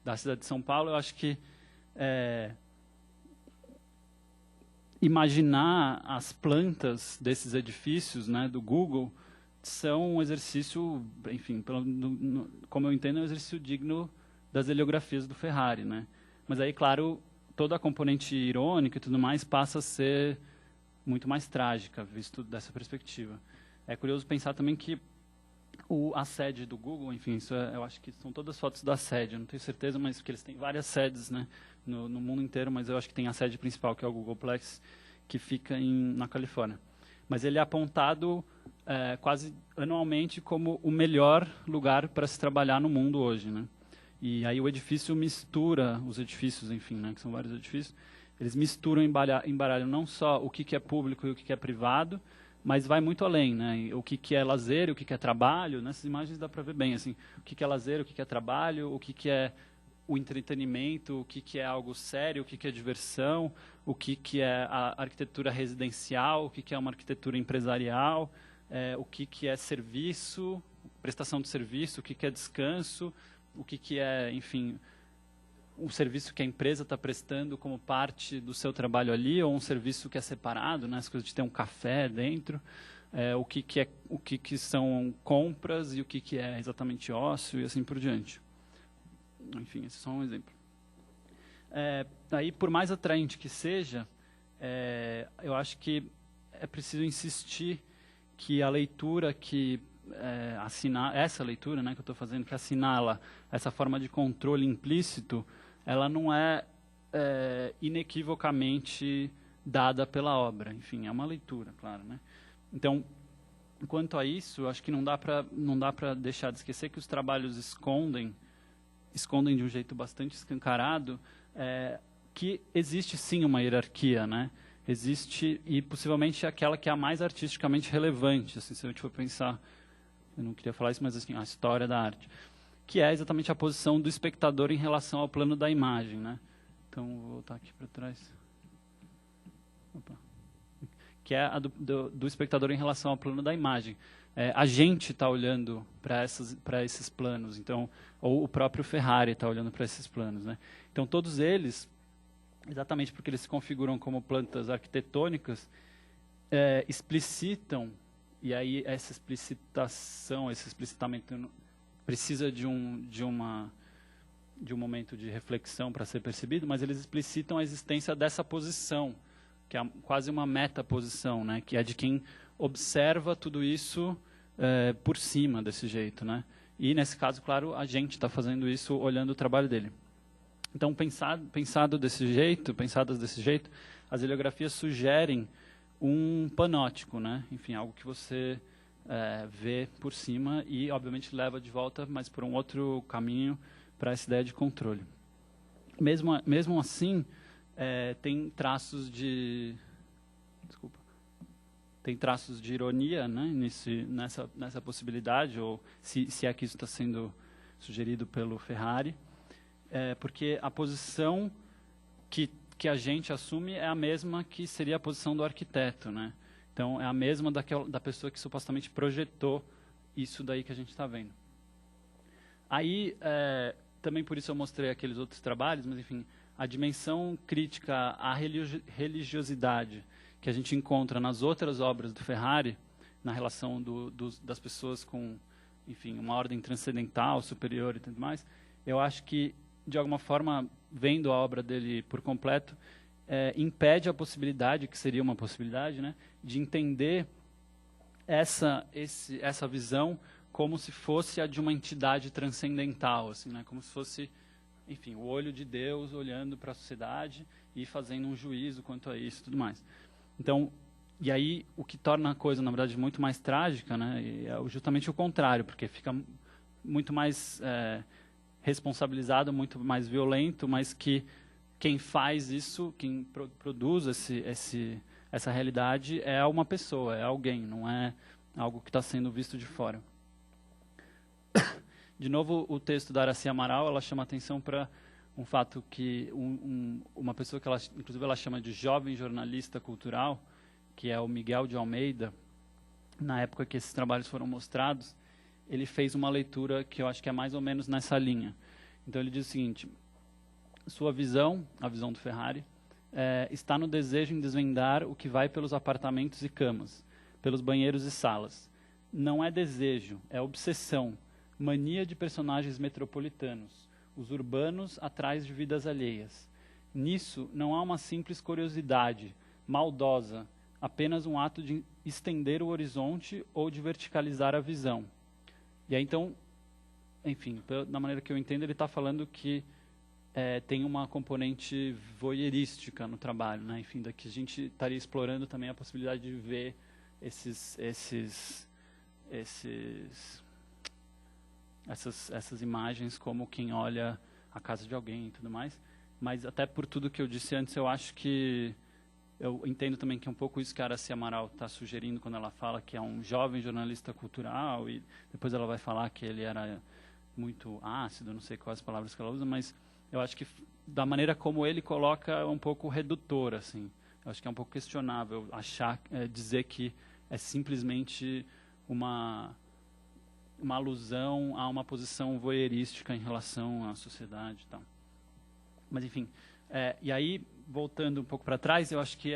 da cidade de São Paulo, eu acho que imaginar as plantas desses edifícios, né, do Google, são um exercício, enfim, como eu entendo, é um exercício digno das heliografias do Ferrari, né? Mas aí, claro, toda a componente irônica e tudo mais passa a ser muito mais trágica, visto dessa perspectiva. É curioso pensar também que a sede do Google, enfim, isso eu acho que são todas fotos da sede, eu não tenho certeza, mas porque eles têm várias sedes, né, no mundo inteiro, mas eu acho que tem a sede principal, que é o Googleplex, que fica na Califórnia. Mas ele é apontado quase anualmente como o melhor lugar para se trabalhar no mundo hoje, né? E aí o edifício mistura, os edifícios, enfim, né, que são vários edifícios, eles misturam, embaralham não só o que é público e o que é privado, mas vai muito além, né? O que é lazer, o que é trabalho. Nessas imagens dá para ver bem, assim, o que é lazer, o que é trabalho, o que é o entretenimento, o que é algo sério, o que é diversão, o que é a arquitetura residencial, o que é uma arquitetura empresarial, o que é serviço, prestação de serviço, o que é descanso, o que é, enfim, um serviço que a empresa está prestando como parte do seu trabalho ali, ou um serviço que é separado, né, as coisas de ter um café dentro, o que são compras e o que é exatamente ócio e assim por diante. Enfim, esse é só um exemplo. Aí, por mais atraente que seja, eu acho que é preciso insistir que a leitura que essa leitura, né, que eu estou fazendo, que assinala essa forma de controle implícito, ela não é inequivocamente dada pela obra. Enfim, é uma leitura, claro, né? Então, quanto a isso, eu acho que não dá para deixar de esquecer que os trabalhos escondem de um jeito bastante escancarado que existe sim uma hierarquia, né? Existe, e possivelmente aquela que é a mais artisticamente relevante, assim, se a gente for pensar, eu não queria falar isso, mas assim, a história da arte, que é exatamente a posição do espectador em relação ao plano da imagem, né? Então, vou voltar aqui para trás. Opa. Que é a do espectador em relação ao plano da imagem. A gente está olhando para esses planos, então, ou o próprio Ferrari está olhando para esses planos, né? Então, todos eles, exatamente porque eles se configuram como plantas arquitetônicas, explicitam, e aí essa explicitação, esse explicitamento precisa de um momento de reflexão para ser percebido, mas eles explicitam a existência dessa posição, que é quase uma metaposição, né, que é de quem observa tudo isso por cima desse jeito, né? E, nesse caso, claro, a gente está fazendo isso olhando o trabalho dele. Então, pensadas desse jeito, as heliografias sugerem um panótico, né? Enfim, algo que você vê por cima e, obviamente, leva de volta, mas por um outro caminho, para essa ideia de controle. Mesmo assim, tem traços de... Desculpa. Tem traços de ironia, né, nessa possibilidade, ou se é que isso está sendo sugerido pelo Ferrari, porque a posição que a gente assume é a mesma que seria a posição do arquiteto, né? Então, é a mesma da pessoa que supostamente projetou isso daí que a gente está vendo. Aí, também por isso eu mostrei aqueles outros trabalhos, mas, enfim, a dimensão crítica à religiosidade que a gente encontra nas outras obras do Ferrari, na relação das pessoas com, enfim, uma ordem transcendental, superior e tudo mais, eu acho que, de alguma forma, vendo a obra dele por completo, impede a possibilidade, que seria uma possibilidade, né, de entender essa visão como se fosse a de uma entidade transcendental, assim, né, como se fosse, enfim, o olho de Deus olhando para a sociedade e fazendo um juízo quanto a isso e tudo mais. Então, e aí o que torna a coisa, na verdade, muito mais trágica, né, é justamente o contrário, porque fica muito mais responsabilizado, muito mais violento, mas que quem faz isso, quem produz essa realidade é uma pessoa, é alguém, não é algo que está sendo visto de fora. De novo, o texto da Aracy Amaral, ela chama atenção para um fato que uma pessoa que inclusive ela chama de jovem jornalista cultural, que é o Miguel de Almeida, na época que esses trabalhos foram mostrados, ele fez uma leitura que eu acho que é mais ou menos nessa linha. Então ele diz o seguinte: sua visão, a visão do Ferrari, está no desejo em desvendar o que vai pelos apartamentos e camas, pelos banheiros e salas. Não é desejo, é obsessão, mania de personagens metropolitanos, os urbanos atrás de vidas alheias. Nisso não há uma simples curiosidade, maldosa, apenas um ato de estender o horizonte ou de verticalizar a visão. E aí, então, enfim, da maneira que eu entendo, ele está falando que tem uma componente voyeurística no trabalho, né? Enfim, daqui a gente estaria explorando também a possibilidade de ver essas imagens como quem olha a casa de alguém e tudo mais. Mas até por tudo que eu disse antes, eu acho que eu entendo também que é um pouco isso que a Aracy Amaral está sugerindo quando ela fala que é um jovem jornalista cultural, e depois ela vai falar que ele era muito ácido, não sei quais palavras que ela usa, mas eu acho que da maneira como ele coloca é um pouco redutor, assim. Eu acho que é um pouco questionável dizer que é simplesmente uma alusão a uma posição voyeurística em relação à sociedade e tal. Mas, enfim, e aí, voltando um pouco para trás, eu acho que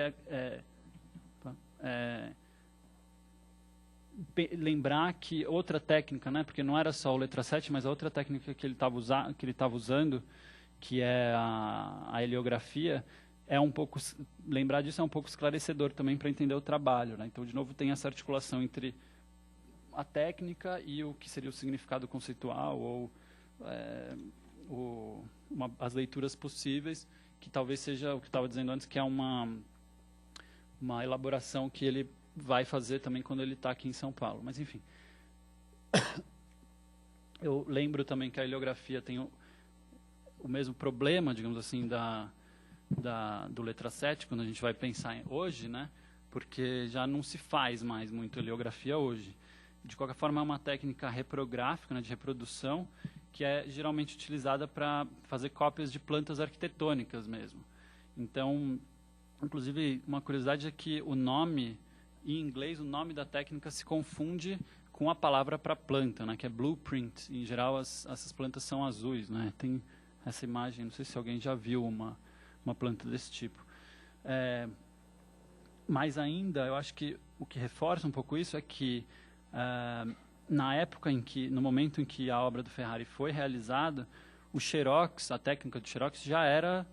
lembrar que outra técnica, né, porque não era só o letra 7, mas a outra técnica que ele estava usando, que é a heliografia, lembrar disso é um pouco esclarecedor também para entender o trabalho, né? Então, de novo, tem essa articulação entre a técnica e o que seria o significado conceitual ou as leituras possíveis, que talvez seja o que eu estava dizendo antes, que é uma elaboração que ele vai fazer também quando ele está aqui em São Paulo. Mas, enfim. Eu lembro também que a heliografia tem o mesmo problema, digamos assim, do letra 7, quando a gente vai pensar hoje, né? Porque já não se faz mais muito heliografia hoje. De qualquer forma, é uma técnica reprográfica, né, de reprodução, que é geralmente utilizada para fazer cópias de plantas arquitetônicas mesmo. Então, inclusive, uma curiosidade é que o nome, em inglês, o nome da técnica se confunde com a palavra para planta, né, que é blueprint. Em geral, essas plantas são azuis, né? Tem essa imagem, não sei se alguém já viu uma planta desse tipo. Mas ainda, eu acho que o que reforça um pouco isso é que na época no momento em que a obra do Ferrari foi realizada, o Xerox, a técnica do Xerox já era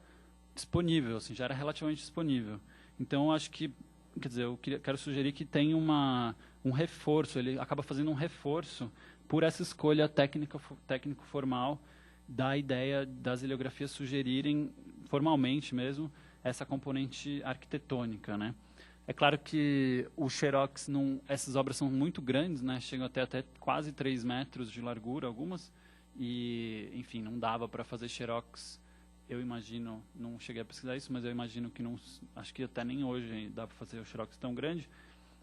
disponível, assim, já era relativamente disponível. Então, acho que, quer dizer, eu quero sugerir que tem um um reforço, ele acaba fazendo um reforço por essa escolha técnico-formal da ideia das heliografias sugerirem, formalmente mesmo, essa componente arquitetônica, né? É claro que o xerox, essas obras são muito grandes, né? Chegam até quase 3 metros de largura, algumas, e, enfim, não dava para fazer xerox, eu imagino, não cheguei a pesquisar isso, mas eu imagino que não, acho que até nem hoje dá para fazer o xerox tão grande,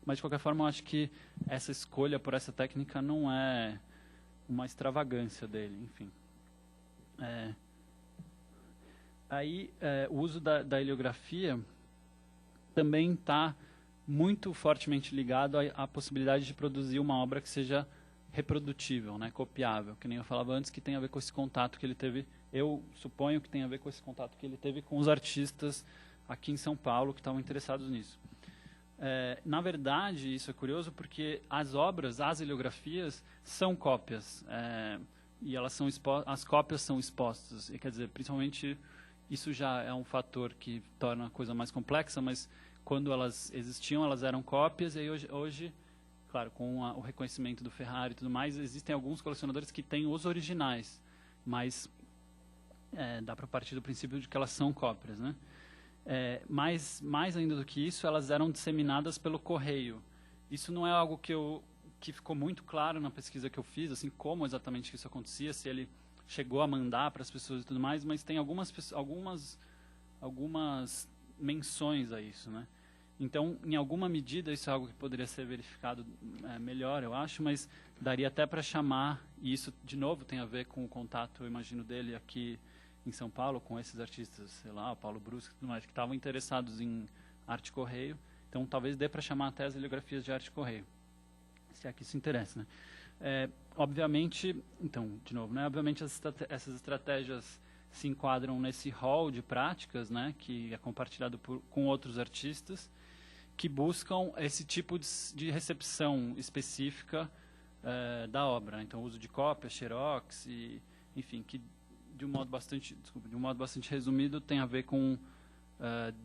mas, de qualquer forma, eu acho que essa escolha por essa técnica não é uma extravagância dele, enfim. O uso da heliografia também está muito fortemente ligado à possibilidade de produzir uma obra que seja reprodutível, né, copiável, que nem eu falava antes, que tem a ver com esse contato que ele teve, eu suponho que tem a ver com esse contato que ele teve com os artistas aqui em São Paulo que estavam interessados nisso. Na verdade, isso é curioso porque as obras, as heliografias, são cópias, e elas são as cópias são expostas, e, quer dizer, principalmente isso já é um fator que torna a coisa mais complexa, mas quando elas existiam, elas eram cópias, e aí hoje claro, com o reconhecimento do Ferrari e tudo mais, existem alguns colecionadores que têm os originais, mas dá para partir do princípio de que elas são cópias, né? Mais ainda do que isso, elas eram disseminadas pelo correio. Isso não é algo que ficou muito claro na pesquisa que eu fiz, assim, como exatamente isso acontecia, se ele chegou a mandar para as pessoas e tudo mais, mas tem algumas menções a isso, né? Então, em alguma medida, isso é algo que poderia ser verificado melhor, eu acho, mas daria até para chamar, e isso, de novo, tem a ver com o contato, eu imagino, dele aqui em São Paulo, com esses artistas, sei lá, o Paulo Brusque e tudo mais, que estavam interessados em arte correio. Então, talvez dê para chamar até as heliografias de arte correio, se é que isso interessa, né? Obviamente, então, de novo, né? Obviamente, essas estratégias se enquadram nesse hall de práticas, né, que é compartilhado com outros artistas, que buscam esse tipo de recepção específica da obra. Então, o uso de cópias, xerox, e, enfim, que de um modo bastante resumido tem a ver com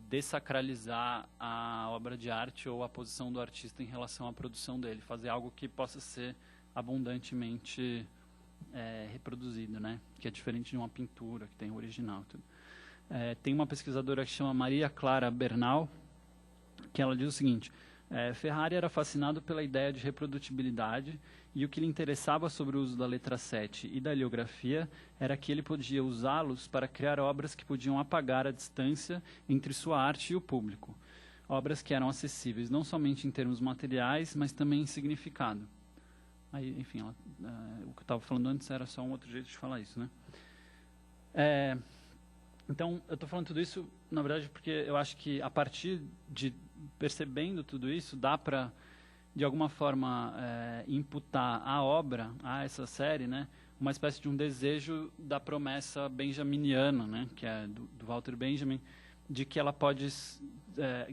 desacralizar a obra de arte ou a posição do artista em relação à produção dele, fazer algo que possa ser abundantemente reproduzido, né? Que é diferente de uma pintura que tem o original. Tudo. Tem uma pesquisadora que chama Maria Clara Bernal, que ela diz o seguinte: Ferrari era fascinado pela ideia de reprodutibilidade e o que lhe interessava sobre o uso da letra 7 e da heliografia era que ele podia usá-los para criar obras que podiam apagar a distância entre sua arte e o público. Obras que eram acessíveis não somente em termos materiais, mas também em significado. Aí, enfim, o que eu estava falando antes era só um outro jeito de falar isso, né? Então, eu estou falando tudo isso, na verdade, porque eu acho que a partir de percebendo tudo isso, dá para, de alguma forma, imputar à obra, a essa série, né, uma espécie de um desejo da promessa benjaminiana, né, que é do Walter Benjamin, de que ela pode,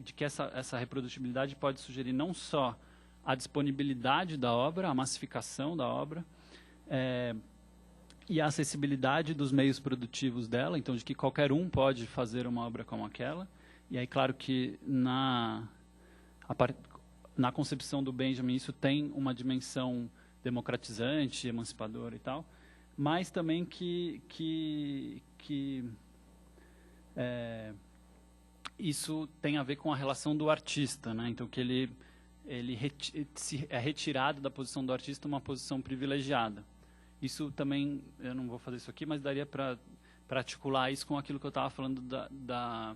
de que essa reprodutibilidade pode sugerir não só a disponibilidade da obra, a massificação da obra, e a acessibilidade dos meios produtivos dela, então de que qualquer um pode fazer uma obra como aquela. E aí, claro que na concepção do Benjamin isso tem uma dimensão democratizante, emancipadora e tal, mas também que isso tem a ver com a relação do artista, né? Então que ele é retirado da posição do artista uma posição privilegiada. Isso também, eu não vou fazer isso aqui, mas daria para articular isso com aquilo que eu estava falando da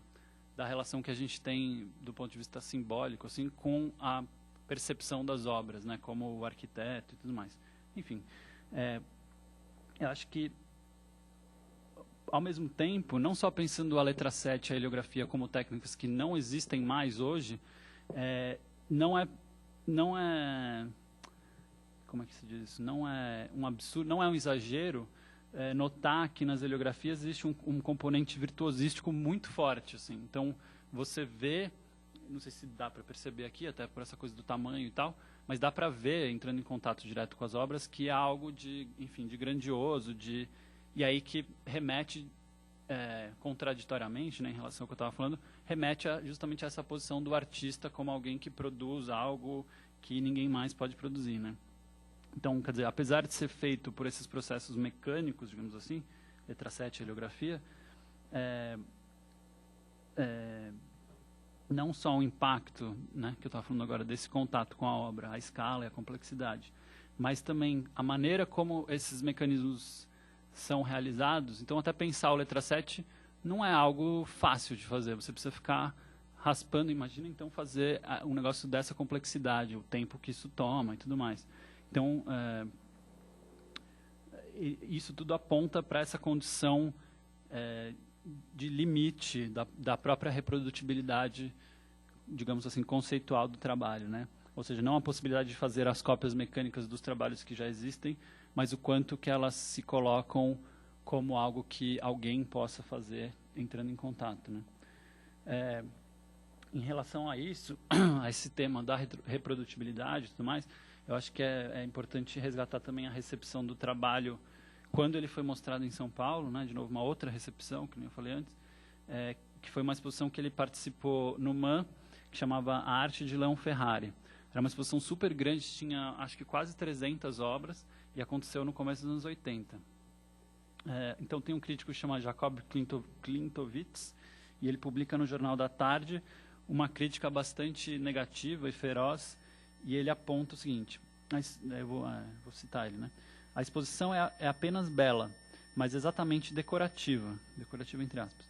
relação que a gente tem do ponto de vista simbólico, assim, com a percepção das obras, né, como o arquiteto e tudo mais. Enfim, eu acho que, ao mesmo tempo, não só pensando a letra 7 e a heliografia como técnicas que não existem mais hoje, não é como é que se diz isso? Não é um absurdo, não é um exagero notar que nas heliografias existe um componente virtuosístico muito forte, assim. Então, você vê, não sei se dá para perceber aqui, até por essa coisa do tamanho e tal, mas dá para ver, entrando em contato direto com as obras, que é algo de, enfim, de grandioso, e aí que remete contraditoriamente, né, em relação ao que eu estava falando, remete justamente a essa posição do artista como alguém que produz algo que ninguém mais pode produzir, né? Então, quer dizer, apesar de ser feito por esses processos mecânicos, digamos assim, letra 7, heliografia, não só o impacto, né, que eu estava falando agora, desse contato com a obra, a escala e a complexidade, mas também a maneira como esses mecanismos são realizados. Então, até pensar o letra 7 não é algo fácil de fazer, você precisa ficar raspando. Imagina, então, fazer um negócio dessa complexidade, o tempo que isso toma e tudo mais. Então, isso tudo aponta para essa condição de limite da própria reprodutibilidade, digamos assim, conceitual do trabalho, né? Ou seja, não a possibilidade de fazer as cópias mecânicas dos trabalhos que já existem, mas o quanto que elas se colocam como algo que alguém possa fazer entrando em contato, né? Em relação a isso, a esse tema da reprodutibilidade e tudo mais, eu acho que é importante resgatar também a recepção do trabalho quando ele foi mostrado em São Paulo, né? De novo, uma outra recepção, que nem eu falei antes, que foi uma exposição que ele participou no MAN, que chamava A Arte de Leão Ferrari. Era uma exposição super grande, tinha acho que quase 300 obras, e aconteceu no começo dos anos 80. Então tem um crítico que chama Jacob Klintowitz, e ele publica no Jornal da Tarde uma crítica bastante negativa e feroz, e ele aponta o seguinte, eu vou citar ele, né? A exposição é apenas bela, mas exatamente decorativa entre aspas,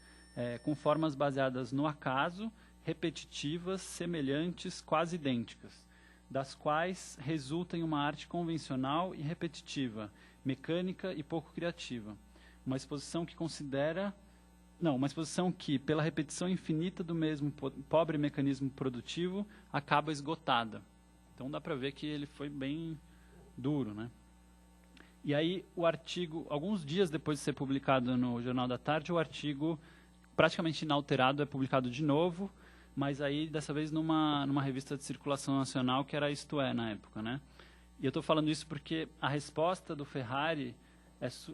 com formas baseadas no acaso, repetitivas, semelhantes, quase idênticas, das quais resulta em uma arte convencional e repetitiva, mecânica e pouco criativa. Uma exposição que, pela repetição infinita do mesmo pobre mecanismo produtivo, acaba esgotada. Então dá para ver que ele foi bem duro, né? E aí o artigo, alguns dias depois de ser publicado no Jornal da Tarde, o artigo, praticamente inalterado, é publicado de novo, mas aí dessa vez numa revista de circulação nacional, que era Isto É, na época, né? E eu estou falando isso porque a resposta do Ferrari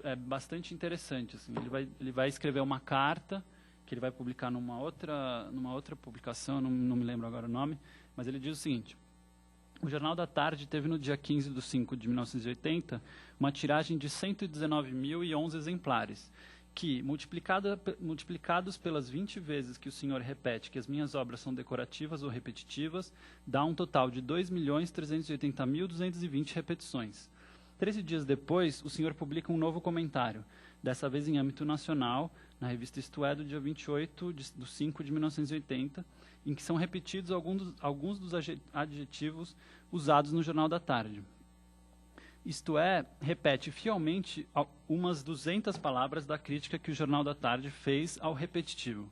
é bastante interessante, assim. Ele vai escrever uma carta que ele vai publicar numa outra publicação, não me lembro agora o nome, mas ele diz o seguinte: o Jornal da Tarde teve no dia 15 de 5 de 1980 uma tiragem de 119.011 exemplares, que, multiplicados pelas 20 vezes que o senhor repete que as minhas obras são decorativas ou repetitivas, dá um total de 2.380.220 repetições. 13 dias depois, o senhor publica um novo comentário, dessa vez em âmbito nacional, na revista Isto É, do dia 28 de 5 de 1980, em que são repetidos alguns dos adjetivos usados no Jornal da Tarde. Isto É, repete fielmente umas 200 palavras da crítica que o Jornal da Tarde fez ao repetitivo.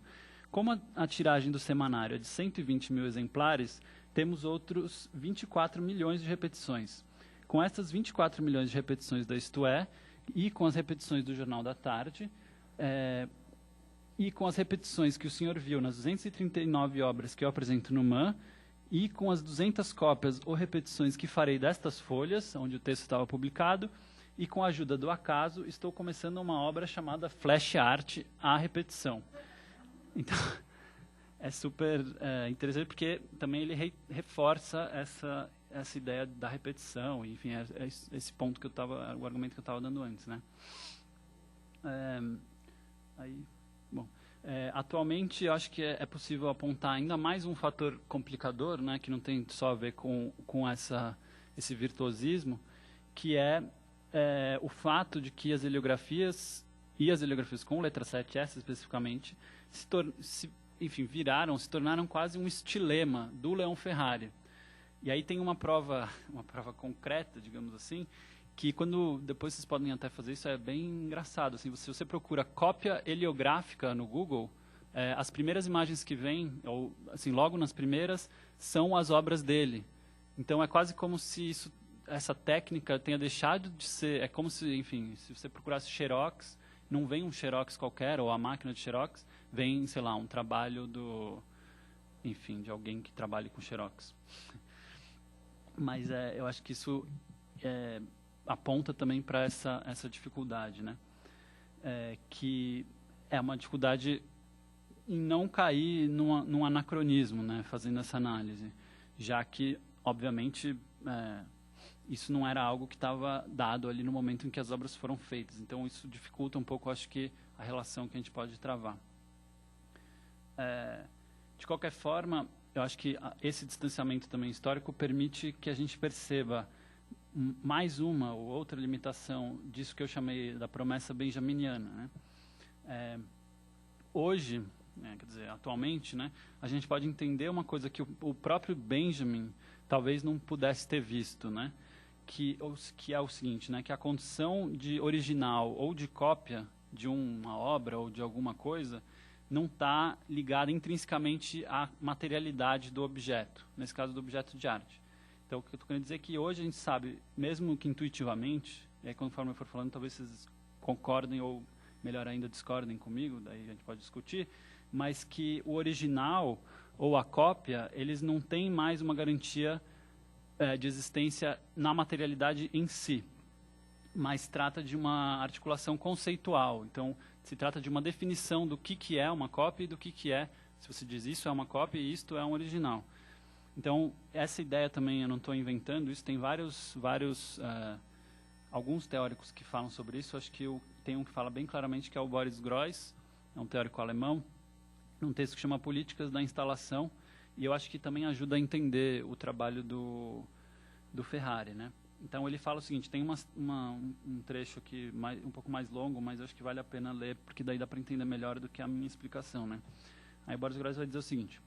Como a tiragem do semanário é de 120.000 exemplares, temos outros 24 milhões de repetições. Com essas 24 milhões de repetições da Isto É, e com as repetições do Jornal da Tarde, e com as repetições que o senhor viu nas 239 obras que eu apresento no MAN, e com as 200 cópias ou repetições que farei destas folhas, onde o texto estava publicado, e com a ajuda do acaso, estou começando uma obra chamada Flash Art à repetição. Então, é super interessante, porque também ele reforça essa ideia da repetição, enfim, esse ponto que o argumento que eu estava dando antes, né? Atualmente, eu acho que é possível apontar ainda mais um fator complicador, né, que não tem só a ver com esse virtuosismo, que é o fato de que as heliografias, e as heliografias com letra 7S especificamente, se tornaram quase um estilema do Leão Ferrari. E aí tem uma prova concreta, digamos assim, que depois vocês podem até fazer isso, é bem engraçado. Assim, se você procura cópia heliográfica no Google, as primeiras imagens que vêm, ou assim, logo nas primeiras, são as obras dele. Então é quase como se essa técnica tenha deixado de ser, é como se, enfim, se você procurasse Xerox, não vem um Xerox qualquer, ou a máquina de Xerox, vem, sei lá, um trabalho de alguém que trabalhe com Xerox. Mas eu acho que isso aponta também para essa dificuldade, né? Que é uma dificuldade em não cair num anacronismo, né? Fazendo essa análise, já que obviamente, isso não era algo que estava dado ali no momento em que as obras foram feitas. Então, isso dificulta um pouco, acho que, a relação que a gente pode travar. De qualquer forma, eu acho que esse distanciamento também histórico permite que a gente perceba mais uma ou outra limitação disso que eu chamei da promessa benjaminiana, né? Hoje, quer dizer, atualmente, né, a gente pode entender uma coisa que o próprio Benjamin talvez não pudesse ter visto, né? Que é o seguinte, né, que a condição de original ou de cópia de uma obra ou de alguma coisa não está ligada intrinsecamente à materialidade do objeto, nesse caso do objeto de arte. Então, o que eu estou querendo dizer é que hoje a gente sabe, mesmo que intuitivamente, e aí conforme eu for falando, talvez vocês concordem ou, melhor ainda, discordem comigo, daí a gente pode discutir, mas que o original ou a cópia, eles não têm mais uma garantia de existência na materialidade em si, mas trata de uma articulação conceitual. Então, se trata de uma definição do que é uma cópia e do que é, se você diz isso é uma cópia e isto é um original. Então, essa ideia também eu não estou inventando, isso tem alguns teóricos que falam sobre isso. Acho que tem um que fala bem claramente, que é o Boris Groys, é um teórico alemão, num texto que chama Políticas da Instalação, e eu acho que também ajuda a entender o trabalho do Ferrari, né? Então, ele fala o seguinte, tem um trecho aqui um pouco mais longo, mas acho que vale a pena ler, porque daí dá para entender melhor do que a minha explicação, né? Aí Boris Groys vai dizer o seguinte: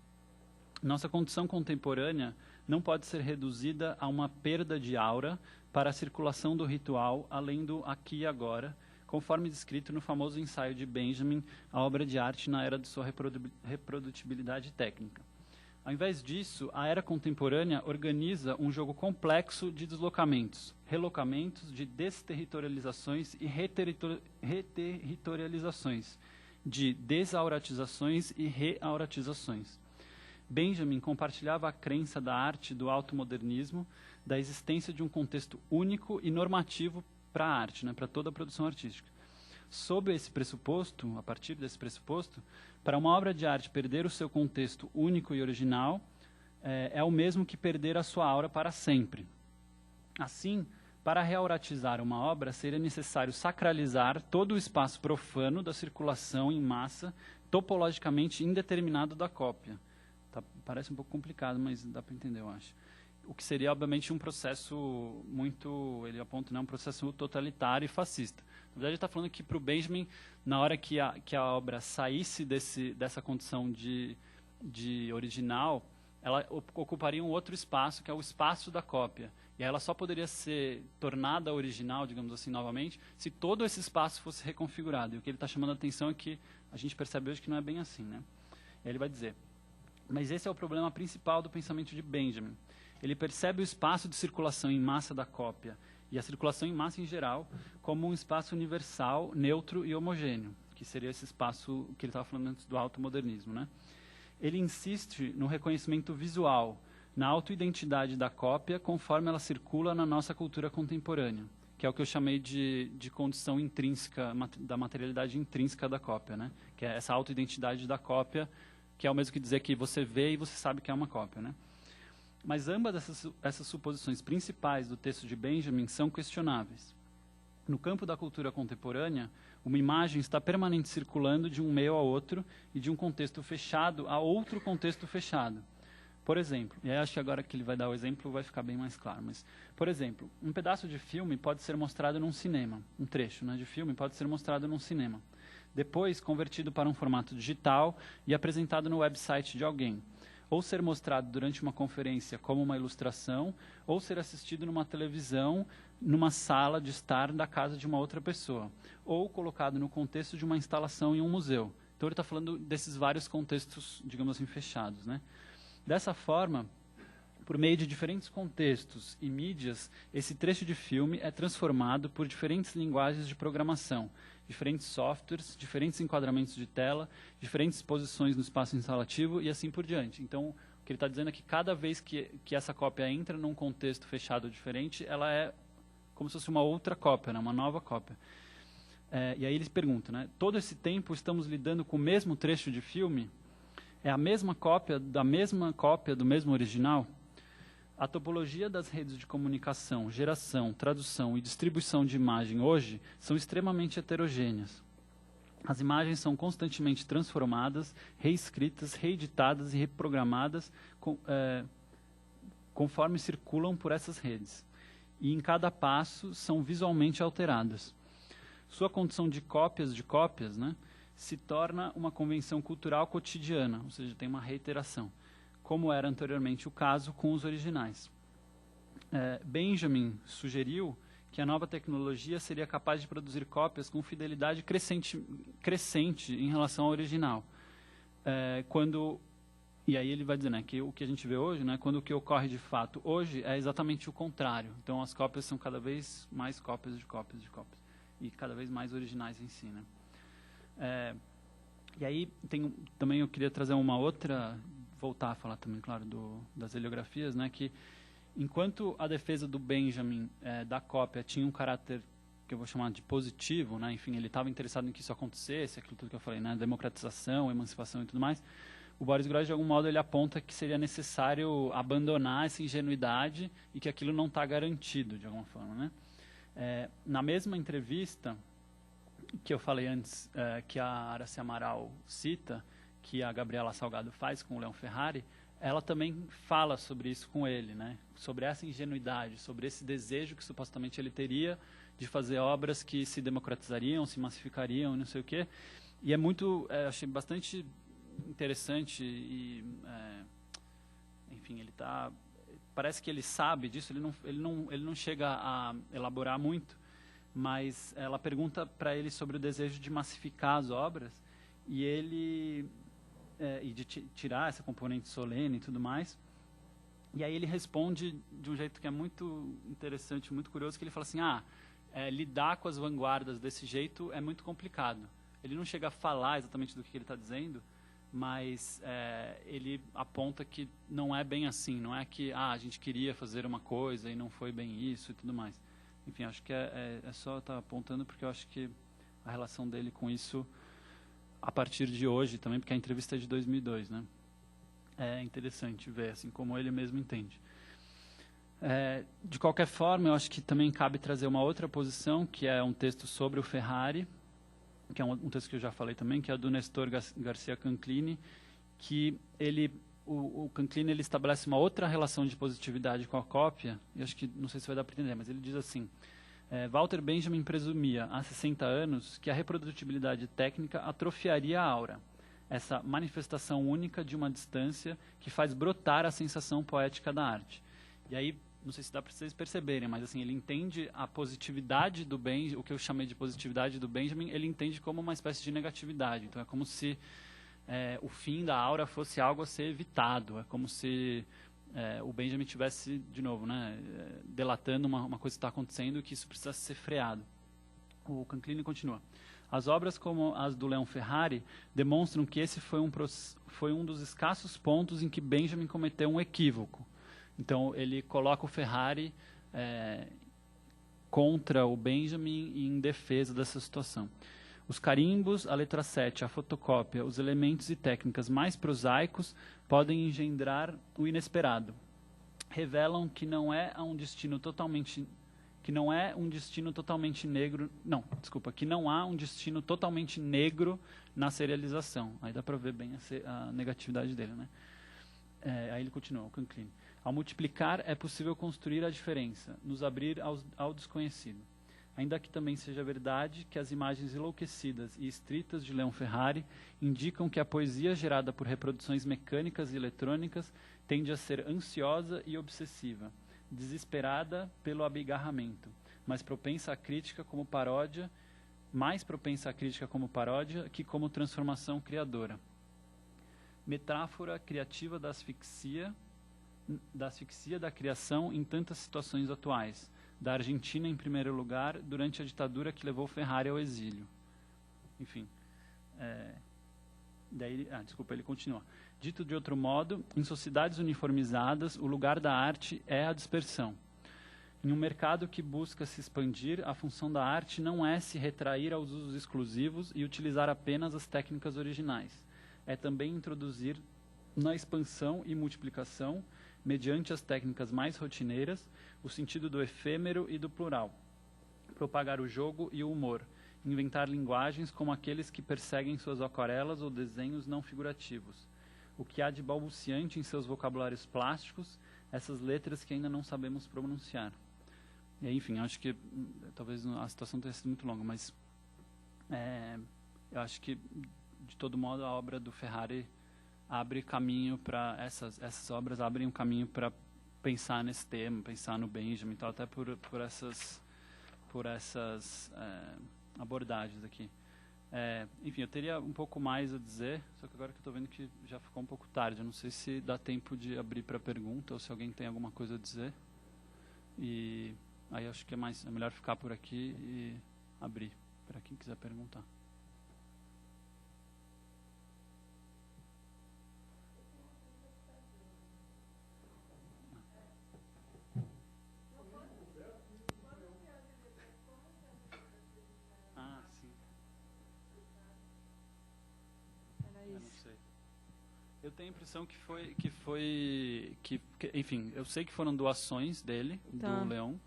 nossa condição contemporânea não pode ser reduzida a uma perda de aura para a circulação do ritual, além do aqui e agora, conforme descrito no famoso ensaio de Benjamin, a obra de arte na era de sua reprodutibilidade técnica. Ao invés disso, a era contemporânea organiza um jogo complexo de deslocamentos, relocamentos, de desterritorializações e reterritorializações, de desauratizações e reauratizações. Benjamin compartilhava a crença da arte do automodernismo, da existência de um contexto único e normativo para a arte, né, para toda a produção artística. Sob esse pressuposto, a partir desse pressuposto, para uma obra de arte perder o seu contexto único e original é o mesmo que perder a sua aura para sempre. Assim, para reauratizar uma obra, seria necessário sacralizar todo o espaço profano da circulação em massa, topologicamente indeterminado da cópia. Parece um pouco complicado, mas dá para entender, eu acho. O que seria, obviamente, um processo muito, ele aponta, né, um processo totalitário e fascista. Na verdade, ele está falando que para o Benjamin, na hora que a obra saísse dessa condição de original, ela ocuparia um outro espaço, que é o espaço da cópia. E ela só poderia ser tornada original, digamos assim, novamente, se todo esse espaço fosse reconfigurado. E o que ele está chamando a atenção é que a gente percebe hoje que não é bem assim, né? E ele vai dizer: mas esse é o problema principal do pensamento de Benjamin. Ele percebe o espaço de circulação em massa da cópia e a circulação em massa em geral como um espaço universal, neutro e homogêneo, que seria esse espaço que ele estava falando antes do automodernismo, né? Ele insiste no reconhecimento visual, na autoidentidade da cópia conforme ela circula na nossa cultura contemporânea, que é o que eu chamei de condição intrínseca, da materialidade intrínseca da cópia, né? Que é essa autoidentidade da cópia, que é o mesmo que dizer que você vê e você sabe que é uma cópia, né? Mas ambas essas suposições principais do texto de Benjamin são questionáveis. No campo da cultura contemporânea, uma imagem está permanentemente circulando de um meio a outro e de um contexto fechado a outro contexto fechado. Por exemplo, e aí acho que agora que ele vai dar o exemplo vai ficar bem mais claro, mas, por exemplo, um pedaço de filme pode ser mostrado num cinema, um trecho, né, de filme pode ser mostrado num cinema. Depois, convertido para um formato digital e apresentado no website de alguém. Ou ser mostrado durante uma conferência como uma ilustração, ou ser assistido numa televisão, numa sala de estar da casa de uma outra pessoa. Ou colocado no contexto de uma instalação em um museu. Então ele está falando desses vários contextos, digamos assim, fechados, né? Dessa forma, por meio de diferentes contextos e mídias, esse trecho de filme é transformado por diferentes linguagens de programação, diferentes softwares, diferentes enquadramentos de tela, diferentes posições no espaço instalativo e assim por diante. Então, o que ele está dizendo é que cada vez que essa cópia entra num contexto fechado diferente, ela é como se fosse uma outra cópia, né? Uma nova cópia. E aí eles perguntam, né? Todo esse tempo estamos lidando com o mesmo trecho de filme? É a mesma cópia da mesma cópia do mesmo original? A topologia das redes de comunicação, geração, tradução e distribuição de imagem hoje são extremamente heterogêneas. As imagens são constantemente transformadas, reescritas, reeditadas e reprogramadas conforme circulam por essas redes. E em cada passo são visualmente alteradas. Sua condição de cópias, né, se torna uma convenção cultural cotidiana, ou seja, tem uma reiteração, como era anteriormente o caso com os originais. Benjamin sugeriu que a nova tecnologia seria capaz de produzir cópias com fidelidade crescente em relação ao original. E aí ele vai dizer, né, que o que a gente vê hoje, né, quando o que ocorre de fato hoje é exatamente o contrário. Então as cópias são cada vez mais cópias de cópias de cópias. E cada vez mais originais em si, né. E aí também eu queria trazer uma outra, voltar a falar também, claro, das heliografias, né, que enquanto a defesa do Benjamin da cópia tinha um caráter que eu vou chamar de positivo, né, enfim, ele estava interessado em que isso acontecesse, aquilo tudo que eu falei, né, democratização, emancipação e tudo mais, o Boris Groys, de algum modo, ele aponta que seria necessário abandonar essa ingenuidade e que aquilo não está garantido, de alguma forma, né. Na mesma entrevista que eu falei antes, que a Aracy Amaral cita, que a Gabriela Salgado faz com o Leon Ferrari, ela também fala sobre isso com ele, né? Sobre essa ingenuidade, sobre esse desejo que supostamente ele teria de fazer obras que se democratizariam, se massificariam, não sei o quê. E é muito, achei bastante interessante e, enfim, parece que ele sabe disso, ele não chega a elaborar muito, mas ela pergunta para ele sobre o desejo de massificar as obras e e de tirar essa componente solene e tudo mais. E aí ele responde de um jeito que é muito interessante, muito curioso, que ele fala assim, lidar com as vanguardas desse jeito é muito complicado. Ele não chega a falar exatamente do que ele está dizendo, mas ele aponta que não é bem assim, não é que a gente queria fazer uma coisa e não foi bem isso e tudo mais. Enfim, acho que é só estar apontando porque eu acho que a relação dele com isso, a partir de hoje também, porque a entrevista é de 2002, né? É interessante ver, assim, como ele mesmo entende. De qualquer forma, eu acho que também cabe trazer uma outra posição, que é um texto sobre o Ferrari, que é um texto que eu já falei também, que é do Nestor Garcia Canclini, que o Canclini ele estabelece uma outra relação de positividade com a cópia, e acho que, não sei se vai dar para entender, mas ele diz assim, Walter Benjamin presumia, há 60 anos, que a reprodutibilidade técnica atrofiaria a aura, essa manifestação única de uma distância que faz brotar a sensação poética da arte. E aí, não sei se dá para vocês perceberem, mas assim, ele entende a positividade do Benjamin, o que eu chamei de positividade do Benjamin, ele entende como uma espécie de negatividade. Então é como se o fim da aura fosse algo a ser evitado, é como se o Benjamin tivesse, de novo, né, delatando uma coisa que está acontecendo e que isso precisa ser freado. O Canclini continua. As obras como as do Leon Ferrari demonstram que esse foi um dos escassos pontos em que Benjamin cometeu um equívoco. Então, ele coloca o Ferrari contra o Benjamin e em defesa dessa situação. Os carimbos, a letra 7, a fotocópia, os elementos e técnicas mais prosaicos podem engendrar o inesperado. Revelam que não há um destino totalmente negro na serialização. Aí dá para ver bem a negatividade dele, né? Aí ele continua, o Canclini. Ao multiplicar, é possível construir a diferença, nos abrir ao desconhecido. Ainda que também seja verdade que as imagens enlouquecidas e estritas de Leon Ferrari indicam que a poesia gerada por reproduções mecânicas e eletrônicas tende a ser ansiosa e obsessiva, desesperada pelo abigarramento, mais propensa à crítica como paródia que como transformação criadora. Metáfora criativa da asfixia da criação em tantas situações atuais, da Argentina em primeiro lugar, durante a ditadura que levou Ferrari ao exílio. Enfim, ele continua. Dito de outro modo, em sociedades uniformizadas, o lugar da arte é a dispersão. Em um mercado que busca se expandir, a função da arte não é se retrair aos usos exclusivos e utilizar apenas as técnicas originais. É também introduzir na expansão e multiplicação mediante as técnicas mais rotineiras, o sentido do efêmero e do plural, propagar o jogo e o humor, inventar linguagens como aqueles que perseguem suas aquarelas ou desenhos não figurativos. O que há de balbuciante em seus vocabulários plásticos, essas letras que ainda não sabemos pronunciar. E aí, enfim, acho que talvez a situação tenha sido muito longa, mas eu acho que, de todo modo, a obra do Ferrari abre caminho para essas obras abrem um caminho para pensar nesse tema, pensar no Benjamin, então até por essas abordagens aqui. Enfim, eu teria um pouco mais a dizer, só que agora que eu estou vendo que já ficou um pouco tarde, eu não sei se dá tempo de abrir para pergunta ou se alguém tem alguma coisa a dizer. E aí acho que é melhor ficar por aqui e abrir para quem quiser perguntar. Eu tenho a impressão enfim, eu sei que foram doações dele, do Leão,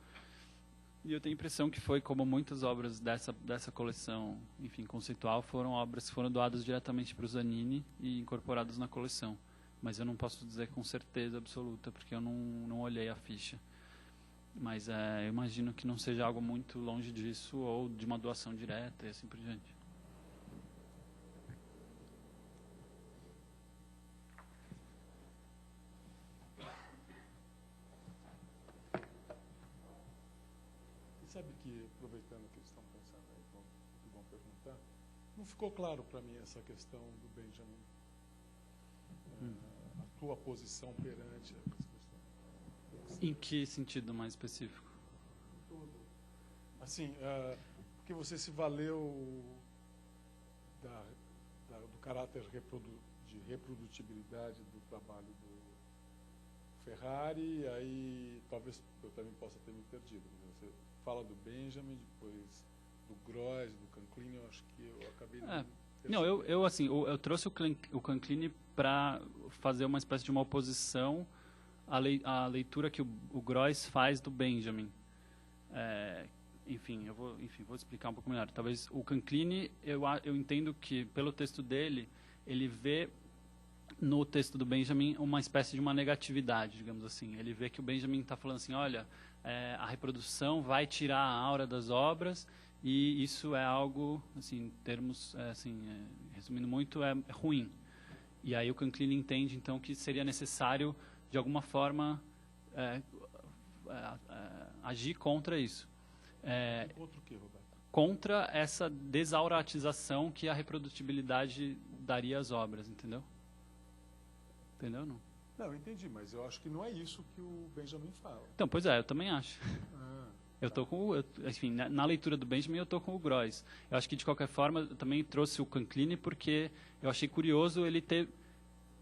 e eu tenho a impressão que foi, como muitas obras dessa coleção, enfim, conceitual, foram obras que foram doadas diretamente para o Zanini e incorporadas na coleção. Mas eu não posso dizer com certeza absoluta, porque eu não olhei a ficha. Mas eu imagino que não seja algo muito longe disso, ou de uma doação direta e assim por diante. Sabe que, aproveitando que eles estão pensando aí, que vão perguntar, não ficou claro para mim essa questão do Benjamin, a tua posição perante essa questão. Em que sentido mais específico? Tudo. Assim, porque você se valeu do caráter de reprodutibilidade do trabalho do Ferrari, aí talvez eu também possa ter me perdido. Você fala do Benjamin, depois do Groys, do Canclini, eu acho que eu acabei não, eu trouxe o Canclini para fazer uma espécie de uma oposição à leitura que o Groys faz do Benjamin. Enfim, vou explicar um pouco melhor. Talvez o Canclini, eu entendo que, pelo texto dele, ele vê no texto do Benjamin uma espécie de uma negatividade, digamos assim. Ele vê que o Benjamin está falando assim, olha, a reprodução vai tirar a aura das obras e isso é algo, assim, em termos, resumindo muito, é ruim. E aí o Canclini entende, então, que seria necessário, de alguma forma, agir contra isso. Contra o quê, Roberto? Contra essa desauratização que a reprodutibilidade daria às obras, entendeu? Entendeu, não? Não, eu entendi, mas eu acho que não é isso que o Benjamin fala. Então, pois eu também acho. Eu tô enfim, na leitura do Benjamin eu estou com o Groys. Eu acho que, de qualquer forma, eu também trouxe o Canclini porque eu achei curioso ele ter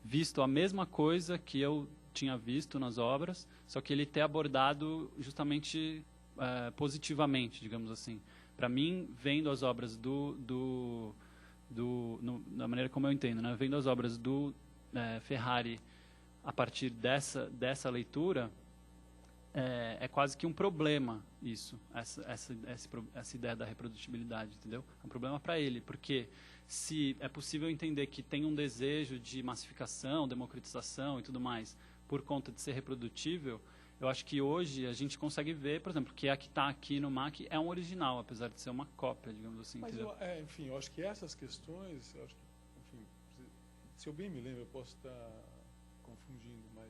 visto a mesma coisa que eu tinha visto nas obras, só que ele ter abordado justamente positivamente, digamos assim. Para mim, vendo as obras da maneira como eu entendo, né? Vendo as obras do Ferrari a partir dessa leitura, é quase que um problema isso, essa ideia da reprodutibilidade, entendeu? É um problema para ele, porque se é possível entender que tem um desejo de massificação, democratização e tudo mais, por conta de ser reprodutível, eu acho que hoje a gente consegue ver, por exemplo, que a que está aqui no MAC é um original, apesar de ser uma cópia, digamos assim. Mas, enfim, eu acho que essas questões, enfim, se eu bem me lembro, eu posso estar confundindo, mas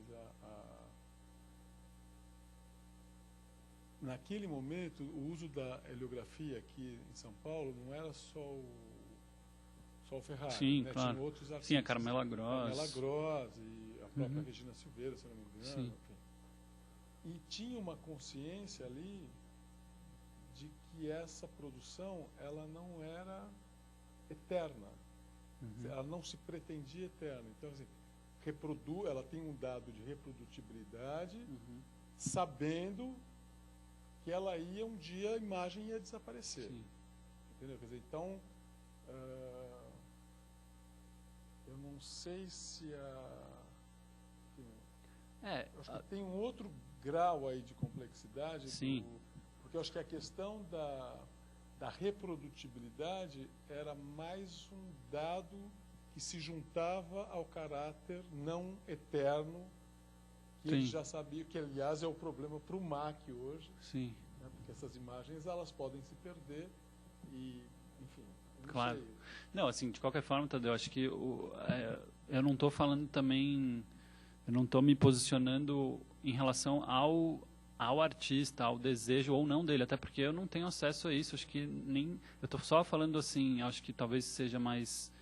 naquele momento, o uso da heliografia aqui em São Paulo não era só o Ferrari, sim, né? Claro. Tinha outros artistas. Sim, a Carmela Gross. Carmela Gross e a própria Regina Silveira, se eu não me engano. Sim. Enfim. E tinha uma consciência ali de que essa produção ela não era eterna. Ela não se pretendia eterna. Então, assim, ela tem um dado de reprodutibilidade, sabendo que ela ia um dia, a imagem ia desaparecer. Sim. Entendeu? Quer dizer, então, eu não sei se Acho que tem um outro grau aí de complexidade. Sim. Porque eu acho que a questão da reprodutibilidade era mais um dado que se juntava ao caráter não eterno, que ele já sabia, que aliás é o problema para o MAC hoje. Sim. Né, porque essas imagens elas podem se perder e, enfim, claro. Não, assim, de qualquer forma, Tadeu, acho que eu não estou falando também, eu não estou me posicionando em relação ao artista, ao desejo ou não dele, até porque eu não tenho acesso a isso, acho que nem, eu estou só falando assim, acho que talvez seja mais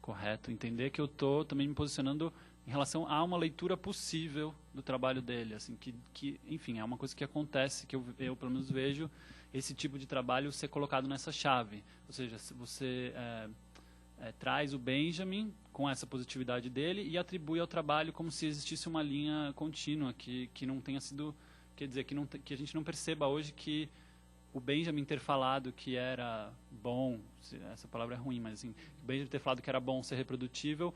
correto entender que eu estou também me posicionando em relação a uma leitura possível do trabalho dele, assim, que enfim, é uma coisa que acontece, que eu pelo menos vejo esse tipo de trabalho ser colocado nessa chave. Ou seja, se você traz o Benjamin com essa positividade dele e atribui ao trabalho como se existisse uma linha contínua que não tenha sido, quer dizer, que a gente não perceba hoje que o Benjamin ter falado que era bom, essa palavra é ruim, mas assim, o Benjamin ter falado que era bom ser reprodutível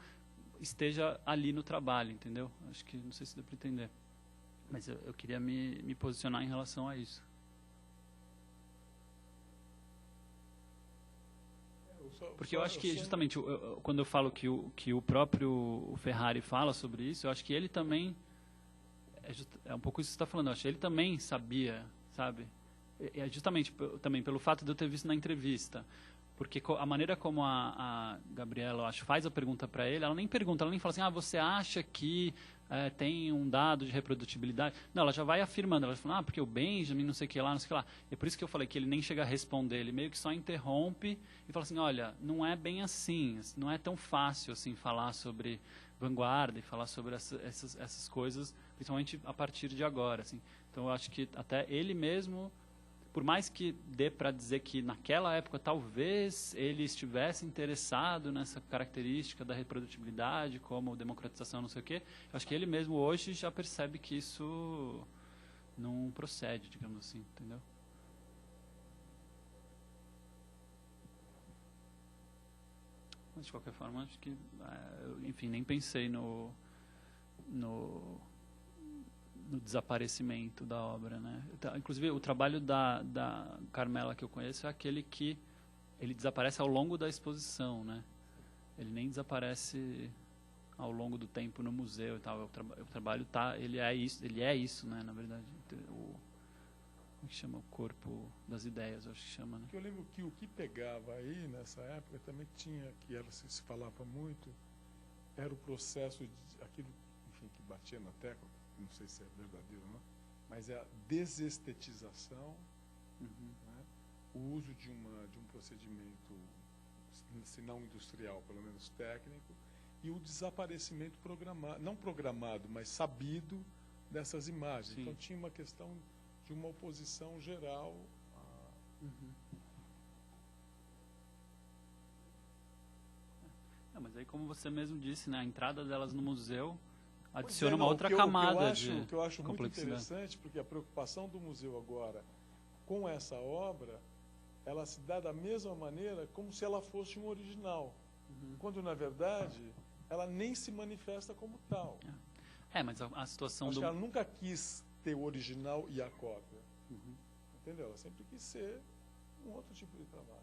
esteja ali no trabalho, entendeu? Acho que, não sei se dá para entender. Mas eu queria me posicionar em relação a isso. Porque eu acho que, justamente, quando eu falo que o próprio Ferrari fala sobre isso, eu acho que ele também, é um pouco isso que você está falando, eu acho que ele também sabia, sabe? É justamente também pelo fato de eu ter visto na entrevista. Porque a maneira como a Gabriela, eu acho, faz a pergunta para ele, ela nem pergunta, ela nem fala assim, você acha que tem um dado de reprodutibilidade? Não, ela já vai afirmando, ela fala, porque o Benjamin, não sei o que lá, não sei o que lá. É por isso que eu falei que ele nem chega a responder, ele meio que só interrompe e fala assim, olha, não é bem assim, não é tão fácil assim falar sobre vanguarda e falar sobre essas coisas, principalmente a partir de agora. Assim. Então eu acho que até ele mesmo, por mais que dê para dizer que naquela época talvez ele estivesse interessado nessa característica da reprodutibilidade, como democratização, não sei o quê, acho que ele mesmo hoje já percebe que isso não procede, digamos assim, entendeu? Mas, de qualquer forma, acho que, enfim, nem pensei no desaparecimento da obra, né? Inclusive, o trabalho da Carmela que eu conheço é aquele que ele desaparece ao longo da exposição, né? Ele nem desaparece ao longo do tempo no museu e tal. O trabalho ele é isso, né? Na verdade, como que chama? O corpo das ideias, eu acho que chama, né? Porque eu lembro que o que pegava aí nessa época também tinha, que ela se falava muito, era o processo de aquilo, enfim, que batia na tecla. Não sei se é verdadeiro ou não, mas é a desestetização, né? O uso de um procedimento, se não industrial, pelo menos técnico, e o desaparecimento programado, não programado, mas sabido dessas imagens. Sim. Então tinha uma questão de uma oposição geral. Mas aí, como você mesmo disse, né, a entrada delas no museu adiciona uma outra camada de o que eu acho muito interessante, porque a preocupação do museu agora com essa obra, ela se dá da mesma maneira como se ela fosse um original, quando na verdade ela nem se manifesta como tal. Mas a situação acho que ela nunca quis ter o original e a cópia, entendeu? Ela sempre quis ser um outro tipo de trabalho.